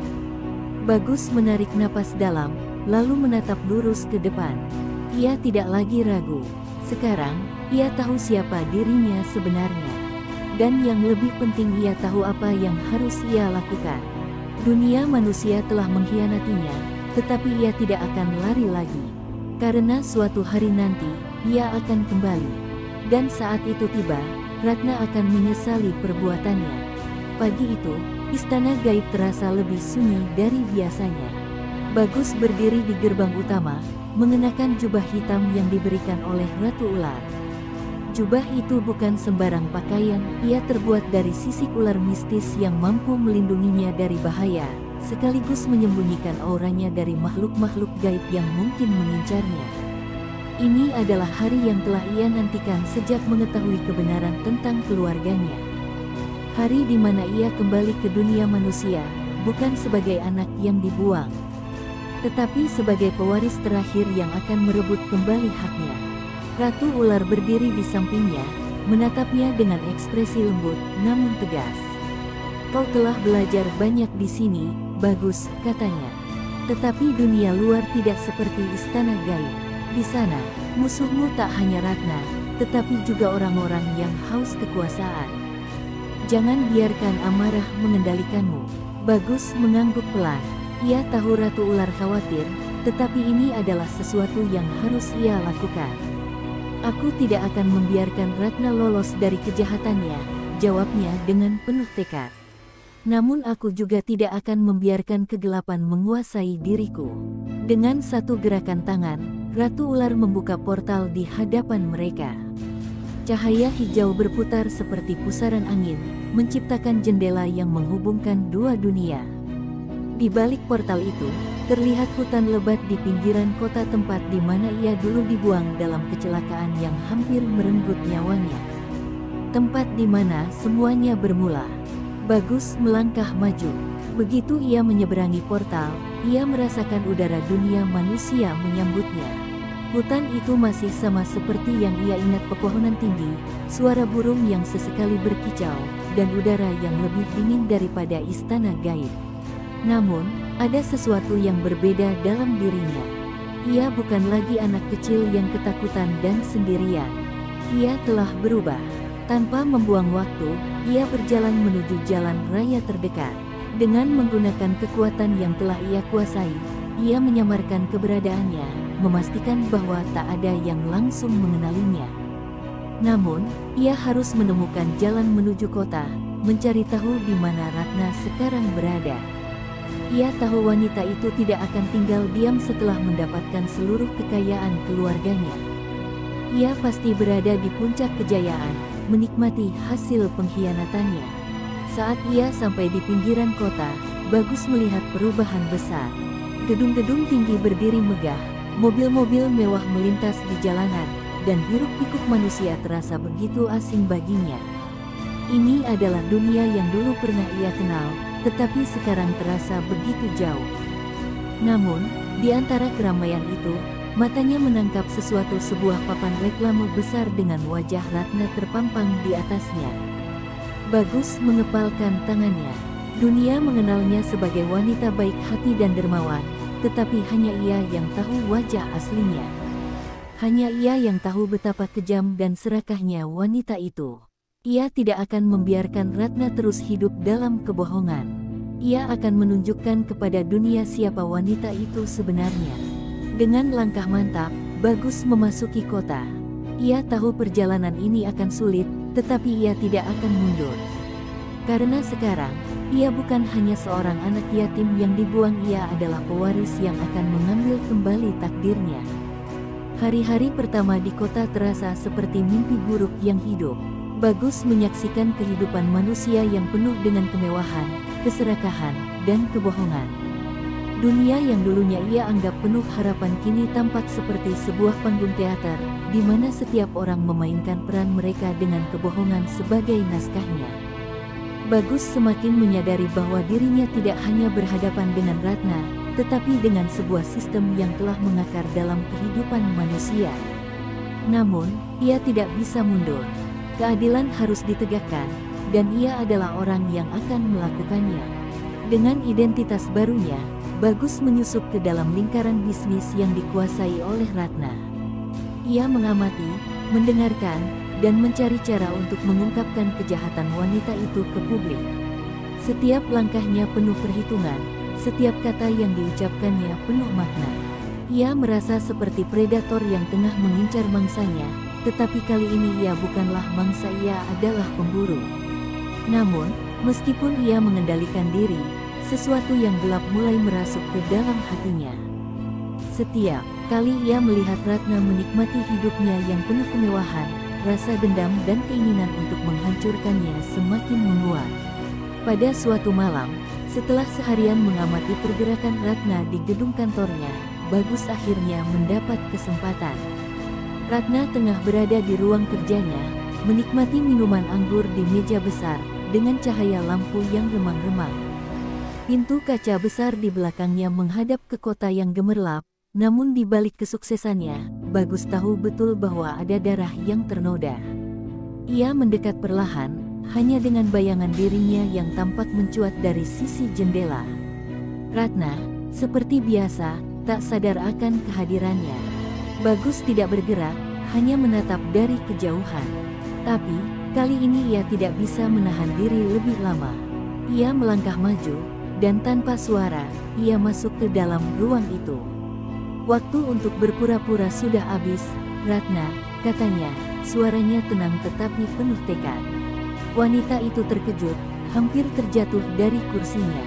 [SPEAKER 1] Bagus menarik napas dalam, lalu menatap lurus ke depan. Ia tidak lagi ragu. Sekarang, ia tahu siapa dirinya sebenarnya. Dan yang lebih penting, ia tahu apa yang harus ia lakukan. Dunia manusia telah mengkhianatinya, tetapi ia tidak akan lari lagi. Karena suatu hari nanti, ia akan kembali. Dan saat itu tiba, Ratna akan menyesali perbuatannya. Pagi itu, istana gaib terasa lebih sunyi dari biasanya. Bagus berdiri di gerbang utama, mengenakan jubah hitam yang diberikan oleh Ratu Ular. Jubah itu bukan sembarang pakaian, ia terbuat dari sisik ular mistis yang mampu melindunginya dari bahaya, sekaligus menyembunyikan auranya dari makhluk-makhluk gaib yang mungkin mengincarnya. Ini adalah hari yang telah ia nantikan sejak mengetahui kebenaran tentang keluarganya. Hari di mana ia kembali ke dunia manusia, bukan sebagai anak yang dibuang, tetapi sebagai pewaris terakhir yang akan merebut kembali haknya. Ratu Ular berdiri di sampingnya, menatapnya dengan ekspresi lembut namun tegas. Kau telah belajar banyak di sini, Bagus, katanya. Tetapi dunia luar tidak seperti istana gaib. Di sana, musuhmu tak hanya Ratna, tetapi juga orang-orang yang haus kekuasaan. Jangan biarkan amarah mengendalikanmu. Bagus mengangguk pelan. Ia tahu Ratu Ular khawatir, tetapi ini adalah sesuatu yang harus ia lakukan. Aku tidak akan membiarkan Ratna lolos dari kejahatannya, jawabnya dengan penuh tekad. Namun aku juga tidak akan membiarkan kegelapan menguasai diriku. Dengan satu gerakan tangan, Ratu Ular membuka portal di hadapan mereka. Cahaya hijau berputar seperti pusaran angin, menciptakan jendela yang menghubungkan dua dunia. Di balik portal itu, terlihat hutan lebat di pinggiran kota tempat di mana ia dulu dibuang dalam kecelakaan yang hampir merenggut nyawanya. Tempat di mana semuanya bermula. Bagus melangkah maju. Begitu ia menyeberangi portal, ia merasakan udara dunia manusia menyambutnya. Hutan itu masih sama seperti yang ia ingat, pepohonan tinggi, suara burung yang sesekali berkicau, dan udara yang lebih dingin daripada istana gaib. Namun, ada sesuatu yang berbeda dalam dirinya. Ia bukan lagi anak kecil yang ketakutan dan sendirian. Ia telah berubah. Tanpa membuang waktu, ia berjalan menuju jalan raya terdekat. Dengan menggunakan kekuatan yang telah ia kuasai, ia menyamarkan keberadaannya, memastikan bahwa tak ada yang langsung mengenalinya. Namun, ia harus menemukan jalan menuju kota, mencari tahu di mana Ratna sekarang berada. Ia tahu wanita itu tidak akan tinggal diam setelah mendapatkan seluruh kekayaan keluarganya. Ia pasti berada di puncak kejayaan, menikmati hasil pengkhianatannya. Saat ia sampai di pinggiran kota, Bagus melihat perubahan besar. Gedung-gedung tinggi berdiri megah, mobil-mobil mewah melintas di jalanan, dan hiruk-pikuk manusia terasa begitu asing baginya. Ini adalah dunia yang dulu pernah ia kenal, tetapi sekarang terasa begitu jauh. Namun, di antara keramaian itu, matanya menangkap sesuatu, sebuah papan reklame besar dengan wajah Ratna terpampang di atasnya. Bagus mengepalkan tangannya. Dunia mengenalnya sebagai wanita baik hati dan dermawan, tetapi hanya ia yang tahu wajah aslinya. Hanya ia yang tahu betapa kejam dan serakahnya wanita itu. Ia tidak akan membiarkan Ratna terus hidup dalam kebohongan. Ia akan menunjukkan kepada dunia siapa wanita itu sebenarnya. Dengan langkah mantap, Bagus memasuki kota. Ia tahu perjalanan ini akan sulit, tetapi ia tidak akan mundur. Karena sekarang, ia bukan hanya seorang anak yatim yang dibuang, ia adalah pewaris yang akan mengambil kembali takdirnya. Hari-hari pertama di kota terasa seperti mimpi buruk yang hidup. Bagus menyaksikan kehidupan manusia yang penuh dengan kemewahan, keserakahan, dan kebohongan. Dunia yang dulunya ia anggap penuh harapan kini tampak seperti sebuah panggung teater, di mana setiap orang memainkan peran mereka dengan kebohongan sebagai naskahnya. Bagus semakin menyadari bahwa dirinya tidak hanya berhadapan dengan Ratna, tetapi dengan sebuah sistem yang telah mengakar dalam kehidupan manusia. Namun, ia tidak bisa mundur. Keadilan harus ditegakkan, dan ia adalah orang yang akan melakukannya. Dengan identitas barunya, Bagus menyusup ke dalam lingkaran bisnis yang dikuasai oleh Ratna. Ia mengamati, mendengarkan, dan mencari cara untuk mengungkapkan kejahatan wanita itu ke publik. Setiap langkahnya penuh perhitungan, setiap kata yang diucapkannya penuh makna. Ia merasa seperti predator yang tengah mengincar mangsanya, tetapi kali ini ia bukanlah mangsa, ia adalah pemburu. Namun, meskipun ia mengendalikan diri, sesuatu yang gelap mulai merasuk ke dalam hatinya. Setiap kali ia melihat Ratna menikmati hidupnya yang penuh kemewahan, rasa dendam dan keinginan untuk menghancurkannya semakin menguat. Pada suatu malam, setelah seharian mengamati pergerakan Ratna di gedung kantornya, Bagus akhirnya mendapat kesempatan. Ratna tengah berada di ruang kerjanya, menikmati minuman anggur di meja besar, dengan cahaya lampu yang remang-remang. Pintu kaca besar di belakangnya menghadap ke kota yang gemerlap, namun di balik kesuksesannya, Bagus tahu betul bahwa ada darah yang ternoda. Ia mendekat perlahan, hanya dengan bayangan dirinya yang tampak mencuat dari sisi jendela. Ratna, seperti biasa, tak sadar akan kehadirannya. Bagus tidak bergerak, hanya menatap dari kejauhan. Tapi, kali ini ia tidak bisa menahan diri lebih lama. Ia melangkah maju, dan tanpa suara, ia masuk ke dalam ruang itu. Waktu untuk berpura-pura sudah habis, Ratna, katanya, suaranya tenang tetapi penuh tekad. Wanita itu terkejut, hampir terjatuh dari kursinya.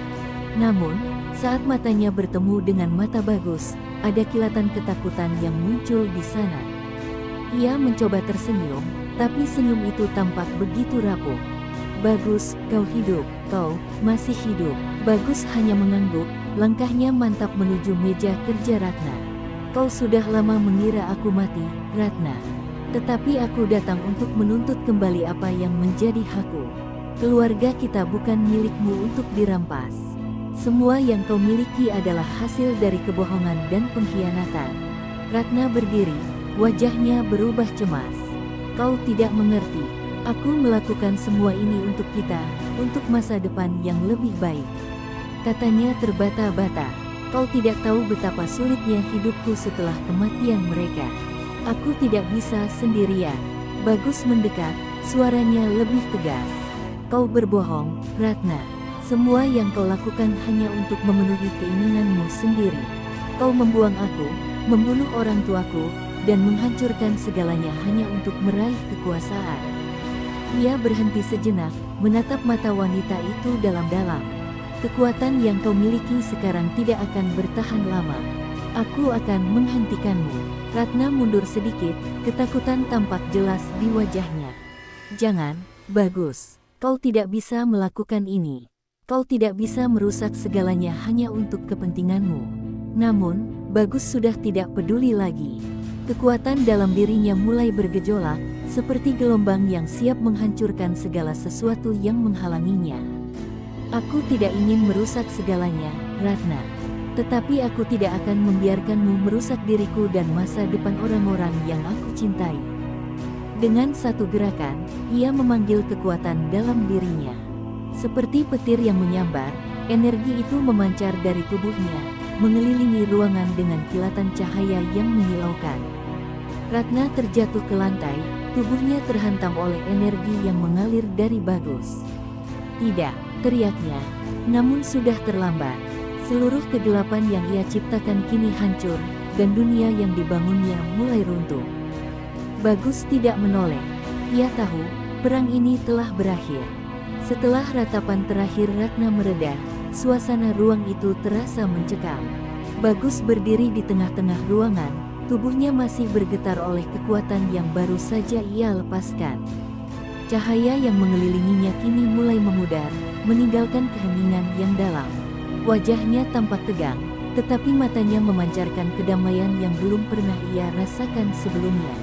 [SPEAKER 1] Namun, saat matanya bertemu dengan mata Bagus, ada kilatan ketakutan yang muncul di sana. Ia mencoba tersenyum, tapi senyum itu tampak begitu rapuh. Bagus, kau hidup, kau masih hidup. Bagus hanya mengangguk, langkahnya mantap menuju meja kerja Ratna. Kau sudah lama mengira aku mati, Ratna. Tetapi aku datang untuk menuntut kembali apa yang menjadi hakku. Keluarga kita bukan milikmu untuk dirampas. Semua yang kau miliki adalah hasil dari kebohongan dan pengkhianatan. Ratna berdiri, wajahnya berubah cemas. Kau tidak mengerti. Aku melakukan semua ini untuk kita, untuk masa depan yang lebih baik. Katanya terbata-bata. Kau tidak tahu betapa sulitnya hidupku setelah kematian mereka. Aku tidak bisa sendirian. Bagus mendekat, suaranya lebih tegas. Kau berbohong, Ratna. Semua yang kau lakukan hanya untuk memenuhi keinginanmu sendiri. Kau membuang aku, membunuh orang tuaku, dan menghancurkan segalanya hanya untuk meraih kekuasaan. Ia berhenti sejenak, menatap mata wanita itu dalam-dalam. Kekuatan yang kau miliki sekarang tidak akan bertahan lama. Aku akan menghentikanmu. Ratna mundur sedikit, ketakutan tampak jelas di wajahnya. Jangan, Bagus. Kau tidak bisa melakukan ini. Kau tidak bisa merusak segalanya hanya untuk kepentinganmu. Namun, Bagus sudah tidak peduli lagi. Kekuatan dalam dirinya mulai bergejolak, seperti gelombang yang siap menghancurkan segala sesuatu yang menghalanginya. Aku tidak ingin merusak segalanya, Ratna. Tetapi aku tidak akan membiarkanmu merusak diriku dan masa depan orang-orang yang aku cintai. Dengan satu gerakan, ia memanggil kekuatan dalam dirinya. Seperti petir yang menyambar, energi itu memancar dari tubuhnya, mengelilingi ruangan dengan kilatan cahaya yang menyilaukan. Ratna terjatuh ke lantai, tubuhnya terhantam oleh energi yang mengalir dari Bagus. Tidak, teriaknya, namun sudah terlambat. Seluruh kegelapan yang ia ciptakan kini hancur, dan dunia yang dibangunnya mulai runtuh. Bagus tidak menoleh. Ia tahu, perang ini telah berakhir. Setelah ratapan terakhir Ratna mereda, suasana ruang itu terasa mencekam. Bagus berdiri di tengah-tengah ruangan, tubuhnya masih bergetar oleh kekuatan yang baru saja ia lepaskan. Cahaya yang mengelilinginya kini mulai memudar, meninggalkan keheningan yang dalam. Wajahnya tampak tegang, tetapi matanya memancarkan kedamaian yang belum pernah ia rasakan sebelumnya.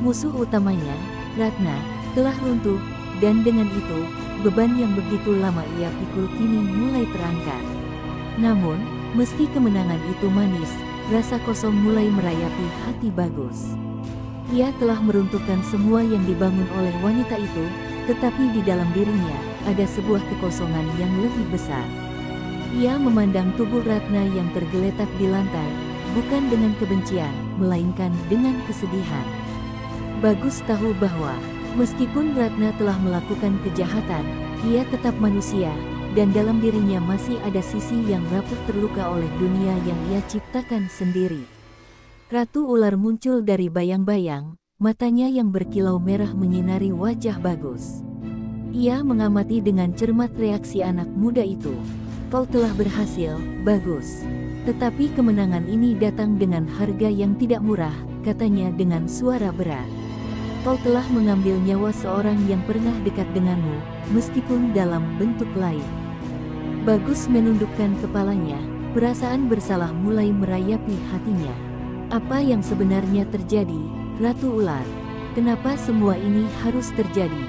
[SPEAKER 1] Musuh utamanya, Ratna, telah runtuh, dan dengan itu, beban yang begitu lama ia pikul kini mulai terangkat. Namun, meski kemenangan itu manis, rasa kosong mulai merayapi hati Bagus. Ia telah meruntuhkan semua yang dibangun oleh wanita itu, tetapi di dalam dirinya, ada sebuah kekosongan yang lebih besar. Ia memandang tubuh Ratna yang tergeletak di lantai, bukan dengan kebencian, melainkan dengan kesedihan. Bagus tahu bahwa, meskipun Ratna telah melakukan kejahatan, ia tetap manusia, dan dalam dirinya masih ada sisi yang rapuh terluka oleh dunia yang ia ciptakan sendiri. Ratu Ular muncul dari bayang-bayang, matanya yang berkilau merah menyinari wajah Bagus. Ia mengamati dengan cermat reaksi anak muda itu. Kau telah berhasil, Bagus. Tetapi kemenangan ini datang dengan harga yang tidak murah, katanya dengan suara berat. Kau telah mengambil nyawa seorang yang pernah dekat denganmu, meskipun dalam bentuk lain. Bagus menundukkan kepalanya, perasaan bersalah mulai merayapi hatinya. Apa yang sebenarnya terjadi, Ratu Ular? Kenapa semua ini harus terjadi?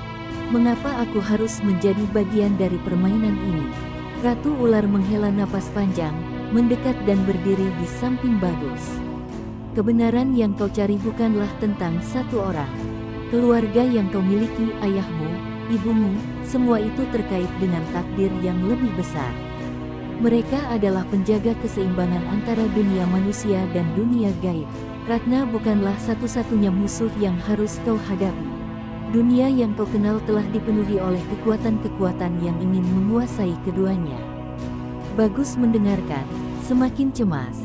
[SPEAKER 1] Mengapa aku harus menjadi bagian dari permainan ini? Ratu Ular menghela napas panjang, mendekat dan berdiri di samping Bagus. Kebenaran yang kau cari bukanlah tentang satu orang. Keluarga yang kau miliki, ayahmu, ibumu, semua itu terkait dengan takdir yang lebih besar. Mereka adalah penjaga keseimbangan antara dunia manusia dan dunia gaib. Ratna bukanlah satu-satunya musuh yang harus kau hadapi. Dunia yang kau kenal telah dipenuhi oleh kekuatan-kekuatan yang ingin menguasai keduanya. Bagus mendengarkan, semakin cemas.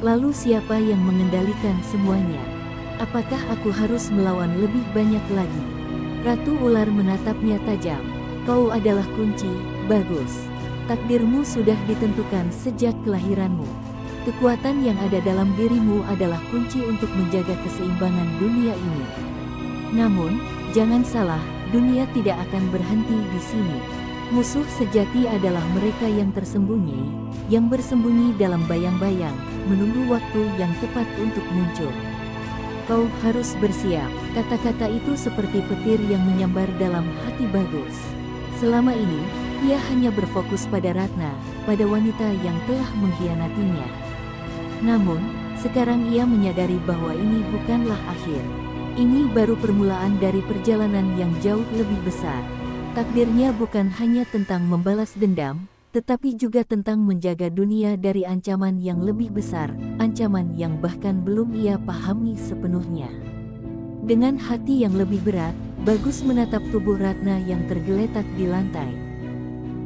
[SPEAKER 1] Lalu siapa yang mengendalikan semuanya? Apakah aku harus melawan lebih banyak lagi? Ratu Ular menatapnya tajam. Kau adalah kunci, Bagus. Takdirmu sudah ditentukan sejak kelahiranmu. Kekuatan yang ada dalam dirimu adalah kunci untuk menjaga keseimbangan dunia ini. Namun, jangan salah, dunia tidak akan berhenti di sini. Musuh sejati adalah mereka yang tersembunyi, yang bersembunyi dalam bayang-bayang, menunggu waktu yang tepat untuk muncul. Kau harus bersiap. Kata-kata itu seperti petir yang menyambar dalam hati Bagus. Selama ini, ia hanya berfokus pada Ratna, pada wanita yang telah mengkhianatinya. Namun, sekarang ia menyadari bahwa ini bukanlah akhir. Ini baru permulaan dari perjalanan yang jauh lebih besar. Takdirnya bukan hanya tentang membalas dendam, tetapi juga tentang menjaga dunia dari ancaman yang lebih besar, ancaman yang bahkan belum ia pahami sepenuhnya. Dengan hati yang lebih berat, Bagus menatap tubuh Ratna yang tergeletak di lantai.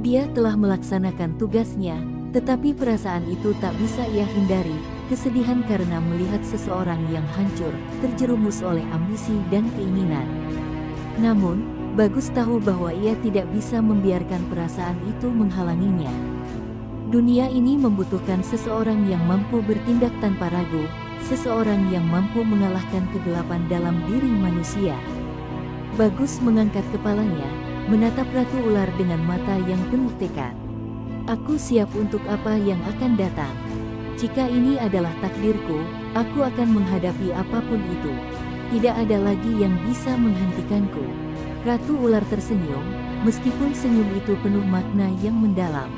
[SPEAKER 1] Dia telah melaksanakan tugasnya, tetapi perasaan itu tak bisa ia hindari. Kesedihan karena melihat seseorang yang hancur, terjerumus oleh ambisi dan keinginan. Namun, Bagus tahu bahwa ia tidak bisa membiarkan perasaan itu menghalanginya. Dunia ini membutuhkan seseorang yang mampu bertindak tanpa ragu, seseorang yang mampu mengalahkan kegelapan dalam diri manusia. Bagus mengangkat kepalanya, menatap Ratu Ular dengan mata yang penuh tekad. Aku siap untuk apa yang akan datang. Jika ini adalah takdirku, aku akan menghadapi apapun itu. Tidak ada lagi yang bisa menghentikanku. Ratu Ular tersenyum, meskipun senyum itu penuh makna yang mendalam.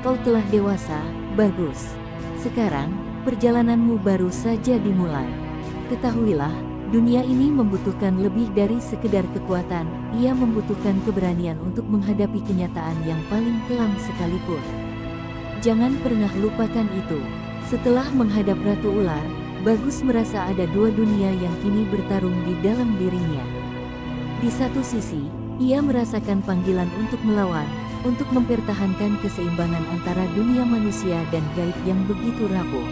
[SPEAKER 1] Kau telah dewasa, Bagus. Sekarang, perjalananmu baru saja dimulai. Ketahuilah, dunia ini membutuhkan lebih dari sekedar kekuatan, ia membutuhkan keberanian untuk menghadapi kenyataan yang paling kelam sekalipun. Jangan pernah lupakan itu. Setelah menghadap Ratu Ular, Bagus merasa ada dua dunia yang kini bertarung di dalam dirinya. Di satu sisi, ia merasakan panggilan untuk melawan, untuk mempertahankan keseimbangan antara dunia manusia dan gaib yang begitu rapuh.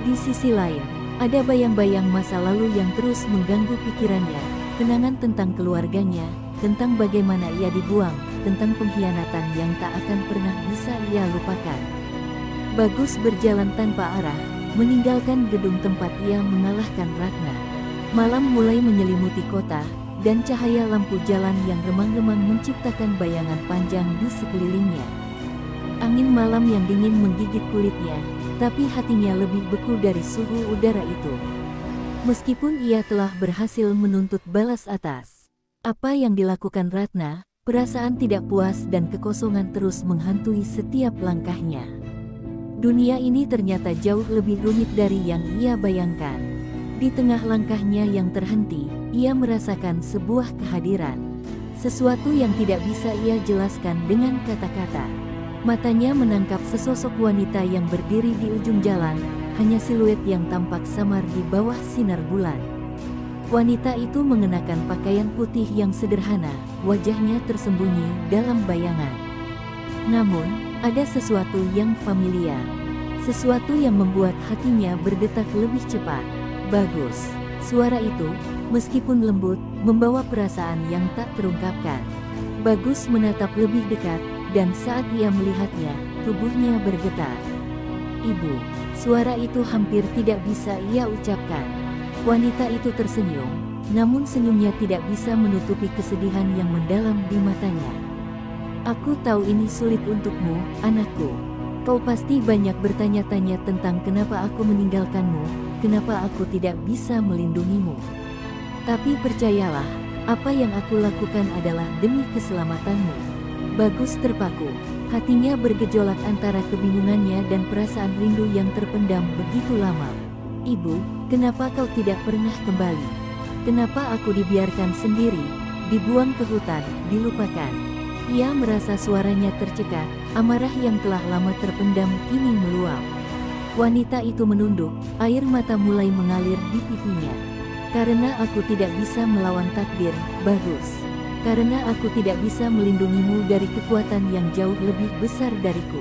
[SPEAKER 1] Di sisi lain, ada bayang-bayang masa lalu yang terus mengganggu pikirannya, kenangan tentang keluarganya, tentang bagaimana ia dibuang, tentang pengkhianatan yang tak akan pernah bisa ia lupakan. Bagus berjalan tanpa arah, meninggalkan gedung tempat ia mengalahkan Ratna. Malam mulai menyelimuti kota, dan cahaya lampu jalan yang remang-remang menciptakan bayangan panjang di sekelilingnya. Angin malam yang dingin menggigit kulitnya, tapi hatinya lebih beku dari suhu udara itu. Meskipun ia telah berhasil menuntut balas atas apa yang dilakukan Ratna, perasaan tidak puas dan kekosongan terus menghantui setiap langkahnya. Dunia ini ternyata jauh lebih rumit dari yang ia bayangkan. Di tengah langkahnya yang terhenti, ia merasakan sebuah kehadiran. Sesuatu yang tidak bisa ia jelaskan dengan kata-kata. Matanya menangkap sesosok wanita yang berdiri di ujung jalan, hanya siluet yang tampak samar di bawah sinar bulan. Wanita itu mengenakan pakaian putih yang sederhana, wajahnya tersembunyi dalam bayangan. Namun, ada sesuatu yang familiar. Sesuatu yang membuat hatinya berdetak lebih cepat. Bagus. Suara itu, meskipun lembut, membawa perasaan yang tak terungkapkan. Bagus menatap lebih dekat, dan saat ia melihatnya, tubuhnya bergetar. Ibu. Suara itu hampir tidak bisa ia ucapkan. Wanita itu tersenyum, namun senyumnya tidak bisa menutupi kesedihan yang mendalam di matanya. Aku tahu ini sulit untukmu, anakku. Kau pasti banyak bertanya-tanya tentang kenapa aku meninggalkanmu, kenapa aku tidak bisa melindungimu. Tapi percayalah, apa yang aku lakukan adalah demi keselamatanmu. Bagus terpaku, hatinya bergejolak antara kebingungannya dan perasaan rindu yang terpendam begitu lama. Ibu, kenapa kau tidak pernah kembali? Kenapa aku dibiarkan sendiri, dibuang ke hutan, dilupakan? Ia merasa suaranya tercekat, amarah yang telah lama terpendam kini meluap. Wanita itu menunduk, air mata mulai mengalir di pipinya. Karena aku tidak bisa melawan takdir, Bagus. Karena aku tidak bisa melindungimu dari kekuatan yang jauh lebih besar dariku.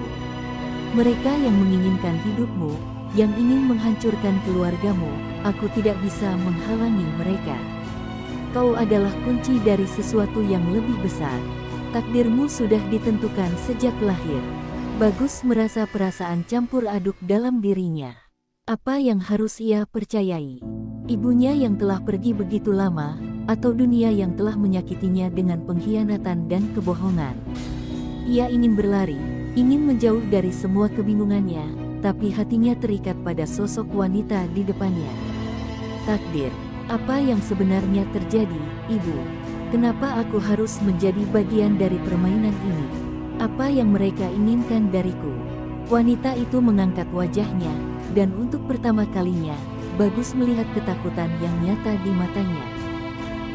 [SPEAKER 1] Mereka yang menginginkan hidupmu, yang ingin menghancurkan keluargamu, aku tidak bisa menghalangi mereka. Kau adalah kunci dari sesuatu yang lebih besar. Takdirmu sudah ditentukan sejak lahir. Bagus merasa perasaan campur aduk dalam dirinya. Apa yang harus ia percayai? Ibunya yang telah pergi begitu lama, atau dunia yang telah menyakitinya dengan pengkhianatan dan kebohongan? Ia ingin berlari, ingin menjauh dari semua kebingungannya, tapi hatinya terikat pada sosok wanita di depannya. Takdir, apa yang sebenarnya terjadi, Ibu? Kenapa aku harus menjadi bagian dari permainan ini? Apa yang mereka inginkan dariku? Wanita itu mengangkat wajahnya, dan untuk pertama kalinya, Bagus melihat ketakutan yang nyata di matanya.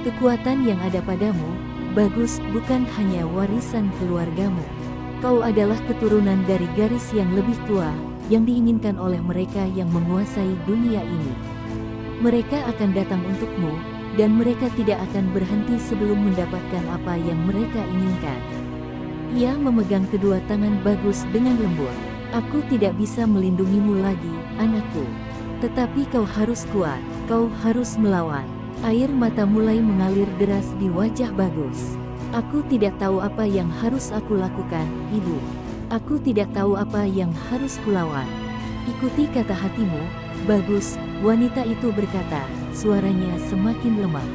[SPEAKER 1] Kekuatan yang ada padamu, Bagus, bukan hanya warisan keluargamu. Kau adalah keturunan dari garis yang lebih tua, yang diinginkan oleh mereka yang menguasai dunia ini. Mereka akan datang untukmu, dan mereka tidak akan berhenti sebelum mendapatkan apa yang mereka inginkan. Ia memegang kedua tangan Bagus dengan lembut. Aku tidak bisa melindungimu lagi, anakku. Tetapi kau harus kuat, kau harus melawan. Air mata mulai mengalir deras di wajah Bagus. Aku tidak tahu apa yang harus aku lakukan, Ibu. Aku tidak tahu apa yang harus kulawan. Ikuti kata hatimu, Bagus, wanita itu berkata, suaranya semakin lemah.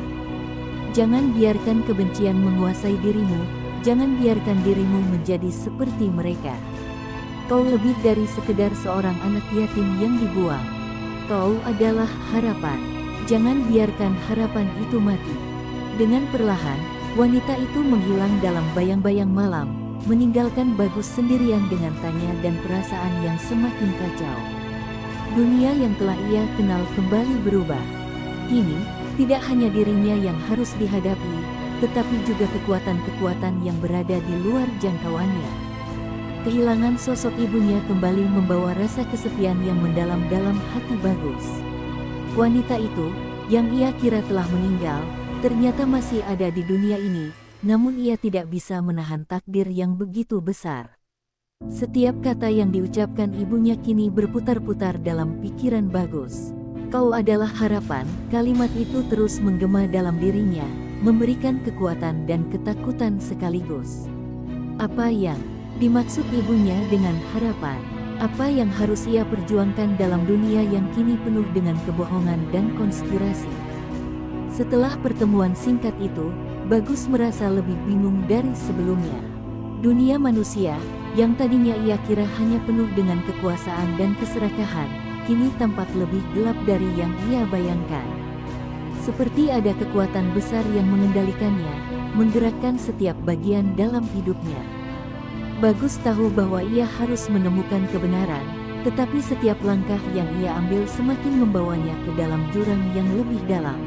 [SPEAKER 1] Jangan biarkan kebencian menguasai dirimu, jangan biarkan dirimu menjadi seperti mereka. Kau lebih dari sekedar seorang anak yatim yang dibuang. Kau adalah harapan. Jangan biarkan harapan itu mati. Dengan perlahan, wanita itu menghilang dalam bayang-bayang malam, meninggalkan Bagus sendirian dengan tanya dan perasaan yang semakin kacau. Dunia yang telah ia kenal kembali berubah. Kini, tidak hanya dirinya yang harus dihadapi, tetapi juga kekuatan-kekuatan yang berada di luar jangkauannya. Kehilangan sosok ibunya kembali membawa rasa kesepian yang mendalam dalam hati Bagus. Wanita itu, yang ia kira telah meninggal, ternyata masih ada di dunia ini, namun ia tidak bisa menahan takdir yang begitu besar. Setiap kata yang diucapkan ibunya kini berputar-putar dalam pikiran Bagus. Kau adalah harapan, kalimat itu terus menggema dalam dirinya, memberikan kekuatan dan ketakutan sekaligus. Apa yang dimaksud ibunya dengan harapan? Apa yang harus ia perjuangkan dalam dunia yang kini penuh dengan kebohongan dan konspirasi? Setelah pertemuan singkat itu, Bagus merasa lebih bingung dari sebelumnya. Dunia manusia, yang tadinya ia kira hanya penuh dengan kekuasaan dan keserakahan, kini tampak lebih gelap dari yang ia bayangkan. Seperti ada kekuatan besar yang mengendalikannya, menggerakkan setiap bagian dalam hidupnya. Bagus tahu bahwa ia harus menemukan kebenaran, tetapi setiap langkah yang ia ambil semakin membawanya ke dalam jurang yang lebih dalam.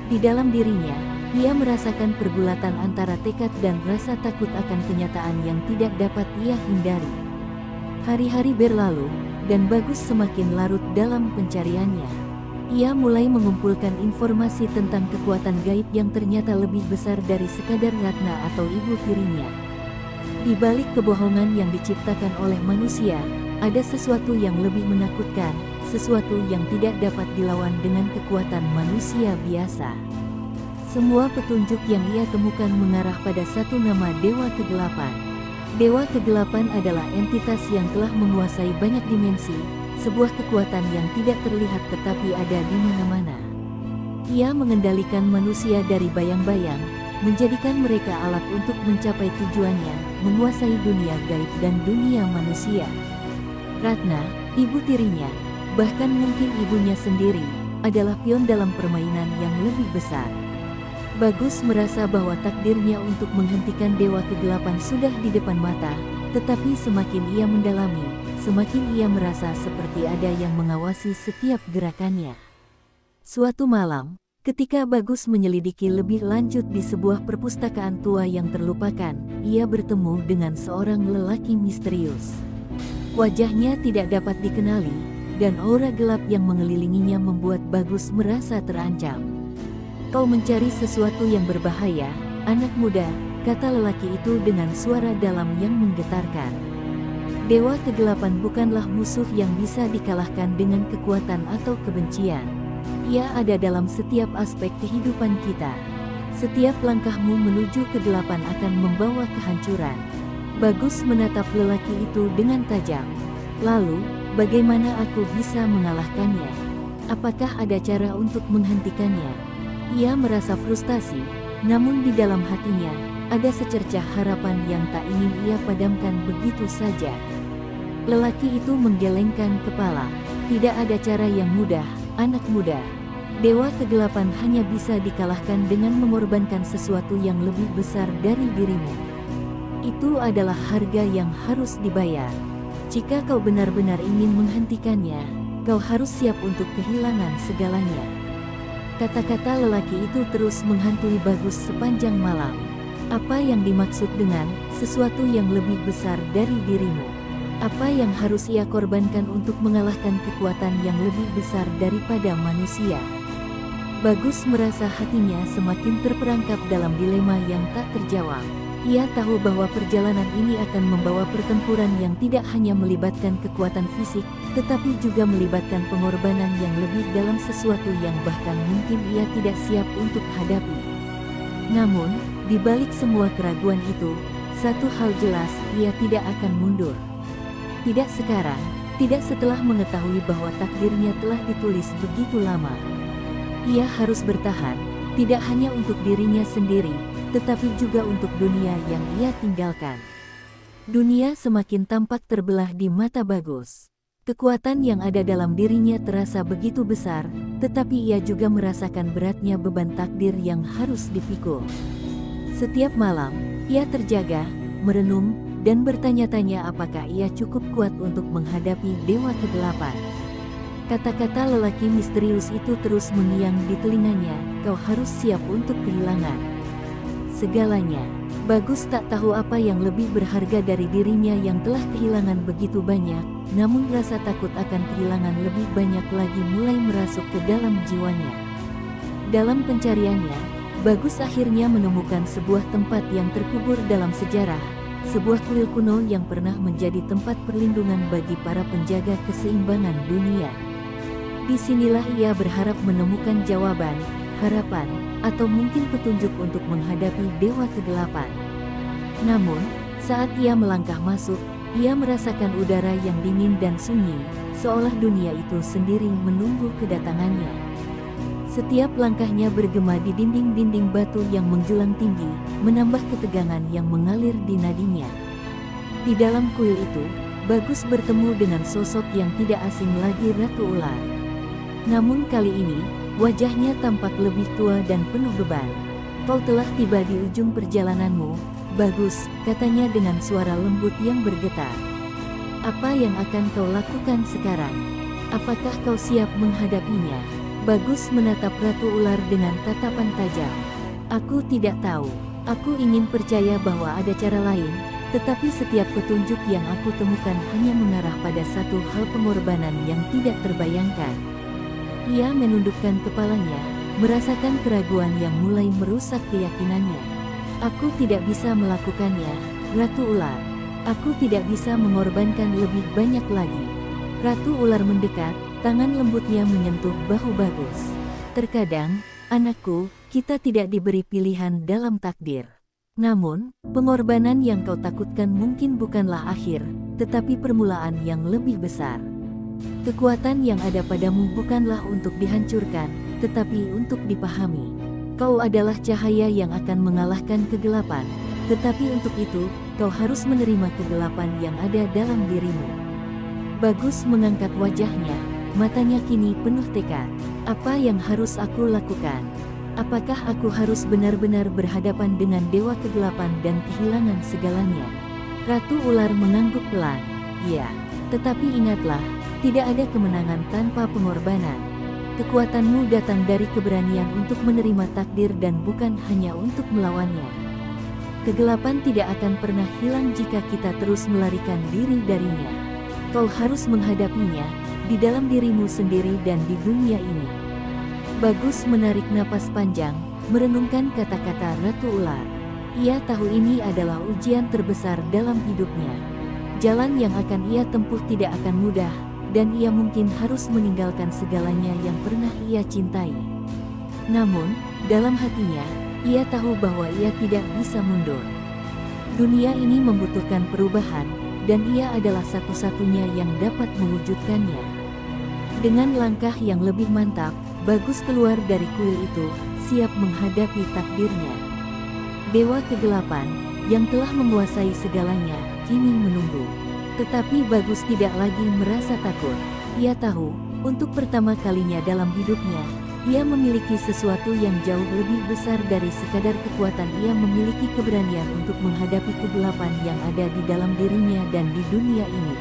[SPEAKER 1] Di dalam dirinya, ia merasakan pergulatan antara tekad dan rasa takut akan kenyataan yang tidak dapat ia hindari. Hari-hari berlalu, dan Bagus semakin larut dalam pencariannya. Ia mulai mengumpulkan informasi tentang kekuatan gaib yang ternyata lebih besar dari sekadar Ratna atau ibu tirinya. Di balik kebohongan yang diciptakan oleh manusia, ada sesuatu yang lebih menakutkan, sesuatu yang tidak dapat dilawan dengan kekuatan manusia biasa. Semua petunjuk yang ia temukan mengarah pada satu nama Dewa Kegelapan. Dewa Kegelapan adalah entitas yang telah menguasai banyak dimensi, sebuah kekuatan yang tidak terlihat tetapi ada di mana-mana. Ia mengendalikan manusia dari bayang-bayang, menjadikan mereka alat untuk mencapai tujuannya, menguasai dunia gaib dan dunia manusia. Ratna, ibu tirinya, bahkan mungkin ibunya sendiri, adalah pion dalam permainan yang lebih besar. Bagus merasa bahwa takdirnya untuk menghentikan Dewa Kegelapan sudah di depan mata, tetapi semakin ia mendalami, semakin ia merasa seperti ada yang mengawasi setiap gerakannya. Suatu malam, ketika Bagus menyelidiki lebih lanjut di sebuah perpustakaan tua yang terlupakan, ia bertemu dengan seorang lelaki misterius. Wajahnya tidak dapat dikenali, dan aura gelap yang mengelilinginya membuat Bagus merasa terancam. "Kau mencari sesuatu yang berbahaya, anak muda," kata lelaki itu dengan suara dalam yang menggetarkan. Dewa Kegelapan bukanlah musuh yang bisa dikalahkan dengan kekuatan atau kebencian. Ia ada dalam setiap aspek kehidupan kita. Setiap langkahmu menuju kegelapan akan membawa kehancuran. Bagus menatap lelaki itu dengan tajam. "Lalu, bagaimana aku bisa mengalahkannya? Apakah ada cara untuk menghentikannya?" Ia merasa frustasi, namun di dalam hatinya, ada secercah harapan yang tak ingin ia padamkan begitu saja. Lelaki itu menggelengkan kepala. "Tidak ada cara yang mudah, anak muda. Dewa Kegelapan hanya bisa dikalahkan dengan mengorbankan sesuatu yang lebih besar dari dirimu. Itu adalah harga yang harus dibayar. Jika kau benar-benar ingin menghentikannya, kau harus siap untuk kehilangan segalanya." Kata-kata lelaki itu terus menghantui Bagus sepanjang malam. Apa yang dimaksud dengan sesuatu yang lebih besar dari dirimu? Apa yang harus ia korbankan untuk mengalahkan kekuatan yang lebih besar daripada manusia? Bagus merasa hatinya semakin terperangkap dalam dilema yang tak terjawab. Ia tahu bahwa perjalanan ini akan membawa pertempuran yang tidak hanya melibatkan kekuatan fisik, tetapi juga melibatkan pengorbanan yang lebih dalam sesuatu yang bahkan mungkin ia tidak siap untuk hadapi. Namun, di balik semua keraguan itu, satu hal jelas, ia tidak akan mundur. Tidak sekarang, tidak setelah mengetahui bahwa takdirnya telah ditulis begitu lama. Ia harus bertahan, tidak hanya untuk dirinya sendiri, tetapi juga untuk dunia yang ia tinggalkan. Dunia semakin tampak terbelah di mata Bagus. Kekuatan yang ada dalam dirinya terasa begitu besar, tetapi ia juga merasakan beratnya beban takdir yang harus dipikul. Setiap malam, ia terjaga, merenung, dan bertanya-tanya apakah ia cukup kuat untuk menghadapi Dewa Kegelapan. Kata-kata lelaki misterius itu terus mengiang di telinganya, "Kau harus siap untuk kehilangan segalanya." Bagus tak tahu apa yang lebih berharga dari dirinya yang telah kehilangan begitu banyak, namun rasa takut akan kehilangan lebih banyak lagi mulai merasuk ke dalam jiwanya. Dalam pencariannya, Bagus akhirnya menemukan sebuah tempat yang terkubur dalam sejarah, sebuah kuil kuno yang pernah menjadi tempat perlindungan bagi para penjaga keseimbangan dunia. Disinilah ia berharap menemukan jawaban, harapan, atau mungkin petunjuk untuk menghadapi Dewa Kegelapan. Namun, saat ia melangkah masuk, ia merasakan udara yang dingin dan sunyi, seolah dunia itu sendiri menunggu kedatangannya. Setiap langkahnya bergema di dinding-dinding batu yang menjulang tinggi, menambah ketegangan yang mengalir di nadinya. Di dalam kuil itu, Bagus bertemu dengan sosok yang tidak asing lagi, Ratu Ular. Namun kali ini, wajahnya tampak lebih tua dan penuh beban. "Kau telah tiba di ujung perjalananmu, Bagus," katanya dengan suara lembut yang bergetar. "Apa yang akan kau lakukan sekarang? Apakah kau siap menghadapinya?" Bagus menatap Ratu Ular dengan tatapan tajam. "Aku tidak tahu. Aku ingin percaya bahwa ada cara lain, tetapi setiap petunjuk yang aku temukan hanya mengarah pada satu hal, pengorbanan yang tidak terbayangkan." Ia menundukkan kepalanya, merasakan keraguan yang mulai merusak keyakinannya. "Aku tidak bisa melakukannya, Ratu Ular. Aku tidak bisa mengorbankan lebih banyak lagi." Ratu Ular mendekat, tangan lembutnya menyentuh bahu Bagus. "Terkadang, anakku, kita tidak diberi pilihan dalam takdir. Namun, pengorbanan yang kau takutkan mungkin bukanlah akhir, tetapi permulaan yang lebih besar. Kekuatan yang ada padamu bukanlah untuk dihancurkan, tetapi untuk dipahami. Kau adalah cahaya yang akan mengalahkan kegelapan, tetapi untuk itu, kau harus menerima kegelapan yang ada dalam dirimu." Bagus mengangkat wajahnya, matanya kini penuh tekad. "Apa yang harus aku lakukan? Apakah aku harus benar-benar berhadapan dengan Dewa Kegelapan dan kehilangan segalanya?" Ratu Ular mengangguk pelan. "Ya, tetapi ingatlah, tidak ada kemenangan tanpa pengorbanan. Kekuatanmu datang dari keberanian untuk menerima takdir dan bukan hanya untuk melawannya. Kegelapan tidak akan pernah hilang jika kita terus melarikan diri darinya. Kau harus menghadapinya, di dalam dirimu sendiri dan di dunia ini." Bagus menarik napas panjang, merenungkan kata-kata Ratu Ular. Ia tahu ini adalah ujian terbesar dalam hidupnya. Jalan yang akan ia tempuh tidak akan mudah, dan ia mungkin harus meninggalkan segalanya yang pernah ia cintai. Namun, dalam hatinya, ia tahu bahwa ia tidak bisa mundur. Dunia ini membutuhkan perubahan, dan ia adalah satu-satunya yang dapat mewujudkannya. Dengan langkah yang lebih mantap, Bagus keluar dari kuil itu, siap menghadapi takdirnya. Dewa Kegelapan, yang telah menguasai segalanya, kini menunggu. Tetapi Bagus tidak lagi merasa takut. Ia tahu, untuk pertama kalinya dalam hidupnya, ia memiliki sesuatu yang jauh lebih besar dari sekadar kekuatan. Ia memiliki keberanian untuk menghadapi kegelapan yang ada di dalam dirinya dan di dunia ini.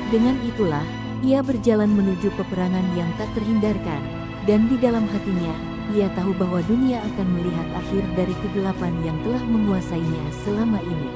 [SPEAKER 1] Dengan itulah, ia berjalan menuju peperangan yang tak terhindarkan. Dan di dalam hatinya, ia tahu bahwa dunia akan melihat akhir dari kegelapan yang telah menguasainya selama ini.